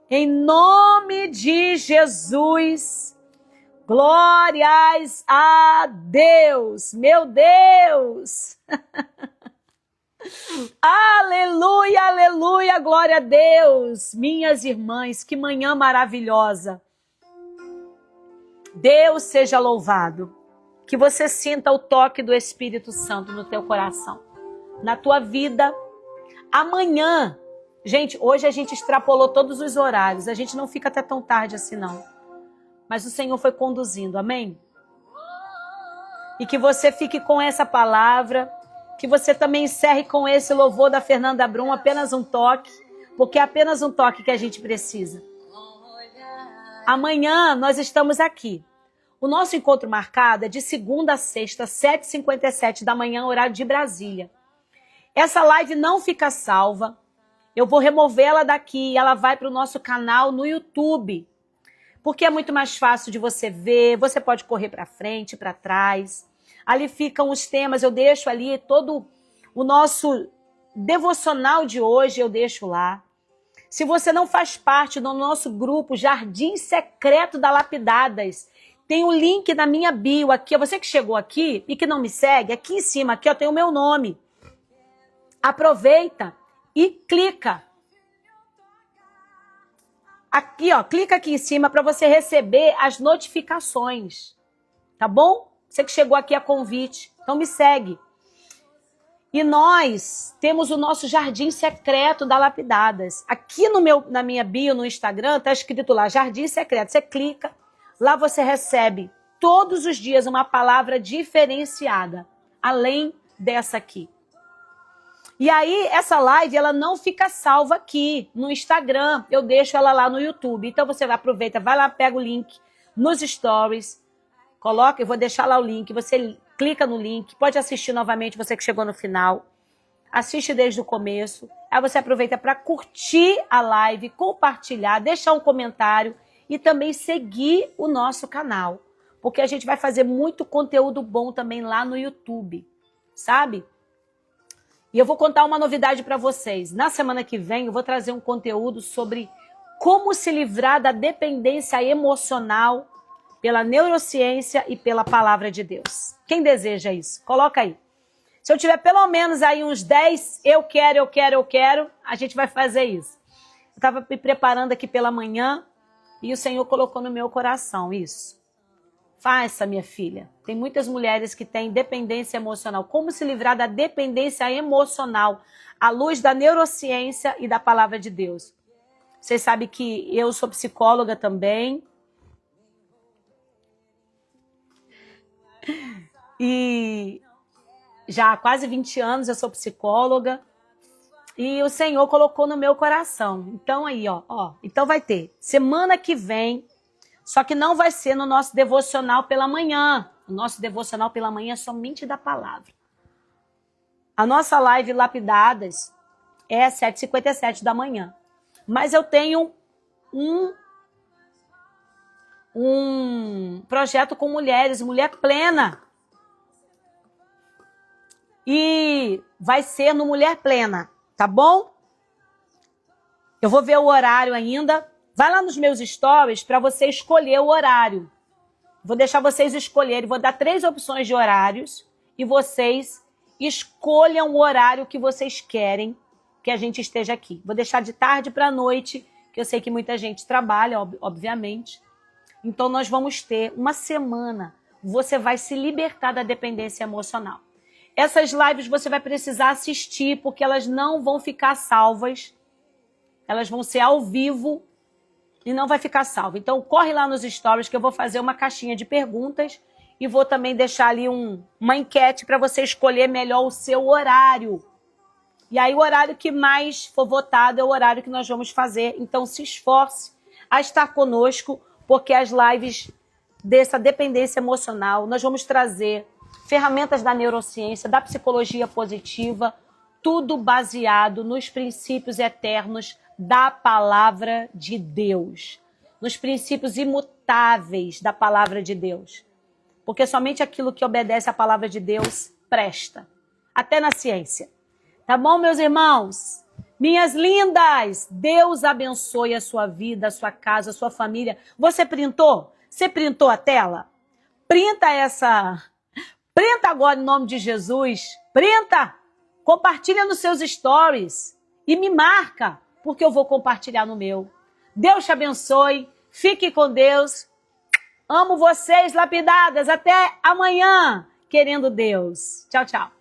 Em nome de Jesus, glórias a Deus, meu Deus. Aleluia, aleluia, glória a Deus. Minhas irmãs, que manhã maravilhosa. Deus seja louvado. Que você sinta o toque do Espírito Santo no teu coração, na tua vida. Amanhã Gente, hoje a gente extrapolou todos os horários. A gente não fica até tão tarde assim, não. Mas o Senhor foi conduzindo, amém? E que você fique com essa palavra, que você também encerre com esse louvor da Fernanda Brum, apenas um toque, porque é apenas um toque que a gente precisa. Amanhã nós estamos aqui. O nosso encontro marcado é de segunda a sexta, 7h57 da manhã, horário de Brasília. Essa live não fica salva. Eu vou removê-la daqui e ela vai para o nosso canal no YouTube. Porque é muito mais fácil de você ver, você pode correr para frente, para trás. Ali ficam os temas, eu deixo ali todo o nosso devocional de hoje, eu deixo lá. Se você não faz parte do nosso grupo Jardim Secreto da Lapidadas, tem o link na minha bio aqui. Você que chegou aqui e que não me segue, aqui em cima aqui, tem o meu nome. Aproveita e clica. Aqui, clica aqui em cima para você receber as notificações. Tá bom? Você que chegou aqui a convite, então me segue. E nós temos o nosso Jardim Secreto da Lapidadas. Aqui na minha bio, no Instagram, tá escrito lá, Jardim Secreto. Você clica, lá você recebe todos os dias uma palavra diferenciada, além dessa aqui. E aí, essa live, ela não fica salva aqui no Instagram. Eu deixo ela lá no YouTube. Então, você aproveita, vai lá, pega o link nos stories, coloca, eu vou deixar lá o link, você clica no link, pode assistir novamente, você que chegou no final. Assiste desde o começo. Aí você aproveita para curtir a live, compartilhar, deixar um comentário e também seguir o nosso canal. Porque a gente vai fazer muito conteúdo bom também lá no YouTube, sabe? E eu vou contar uma novidade para vocês. Na semana que vem eu vou trazer um conteúdo sobre como se livrar da dependência emocional pela neurociência e pela palavra de Deus. Quem deseja isso? Coloca aí. Se eu tiver pelo menos aí uns 10, eu quero, a gente vai fazer isso. Eu estava me preparando aqui pela manhã e o Senhor colocou no meu coração isso. Faça, minha filha. Tem muitas mulheres que têm dependência emocional. Como se livrar da dependência emocional à luz da neurociência e da palavra de Deus? Vocês sabem que eu sou psicóloga também. E já há quase 20 anos eu sou psicóloga. E o Senhor colocou no meu coração. Então aí, então vai ter. Semana que vem. Só que não vai ser no nosso devocional pela manhã. O nosso devocional pela manhã é somente da palavra. A nossa live Lapidadas é às 7h57 da manhã. Mas eu tenho um projeto com mulheres, Mulher Plena. E vai ser no Mulher Plena, tá bom? Eu vou ver o horário ainda. Vai lá nos meus stories para você escolher o horário. Vou deixar vocês escolherem. Vou dar 3 opções de horários e vocês escolham o horário que vocês querem que a gente esteja aqui. Vou deixar de tarde para noite, que eu sei que muita gente trabalha, obviamente. Então, nós vamos ter uma semana. Você vai se libertar da dependência emocional. Essas lives você vai precisar assistir, porque elas não vão ficar salvas. Elas vão ser ao vivo. E não vai ficar salvo. Então, corre lá nos stories que eu vou fazer uma caixinha de perguntas e vou também deixar ali uma enquete para você escolher melhor o seu horário. E aí, o horário que mais for votado é o horário que nós vamos fazer. Então, se esforce a estar conosco, porque as lives dessa dependência emocional, nós vamos trazer ferramentas da neurociência, da psicologia positiva, tudo baseado nos princípios eternos da palavra de Deus, nos princípios imutáveis da palavra de Deus. Porque somente aquilo que obedece à palavra de Deus presta, até na ciência. Tá bom, meus irmãos? Minhas lindas, Deus abençoe a sua vida, a sua casa, a sua família. Você printou? Você printou a tela? Printa agora em nome de Jesus. Printa! Compartilha nos seus stories e me marca, porque eu vou compartilhar no meu. Deus te abençoe. Fique com Deus. Amo vocês, lapidadas. Até amanhã, querendo Deus. Tchau, tchau.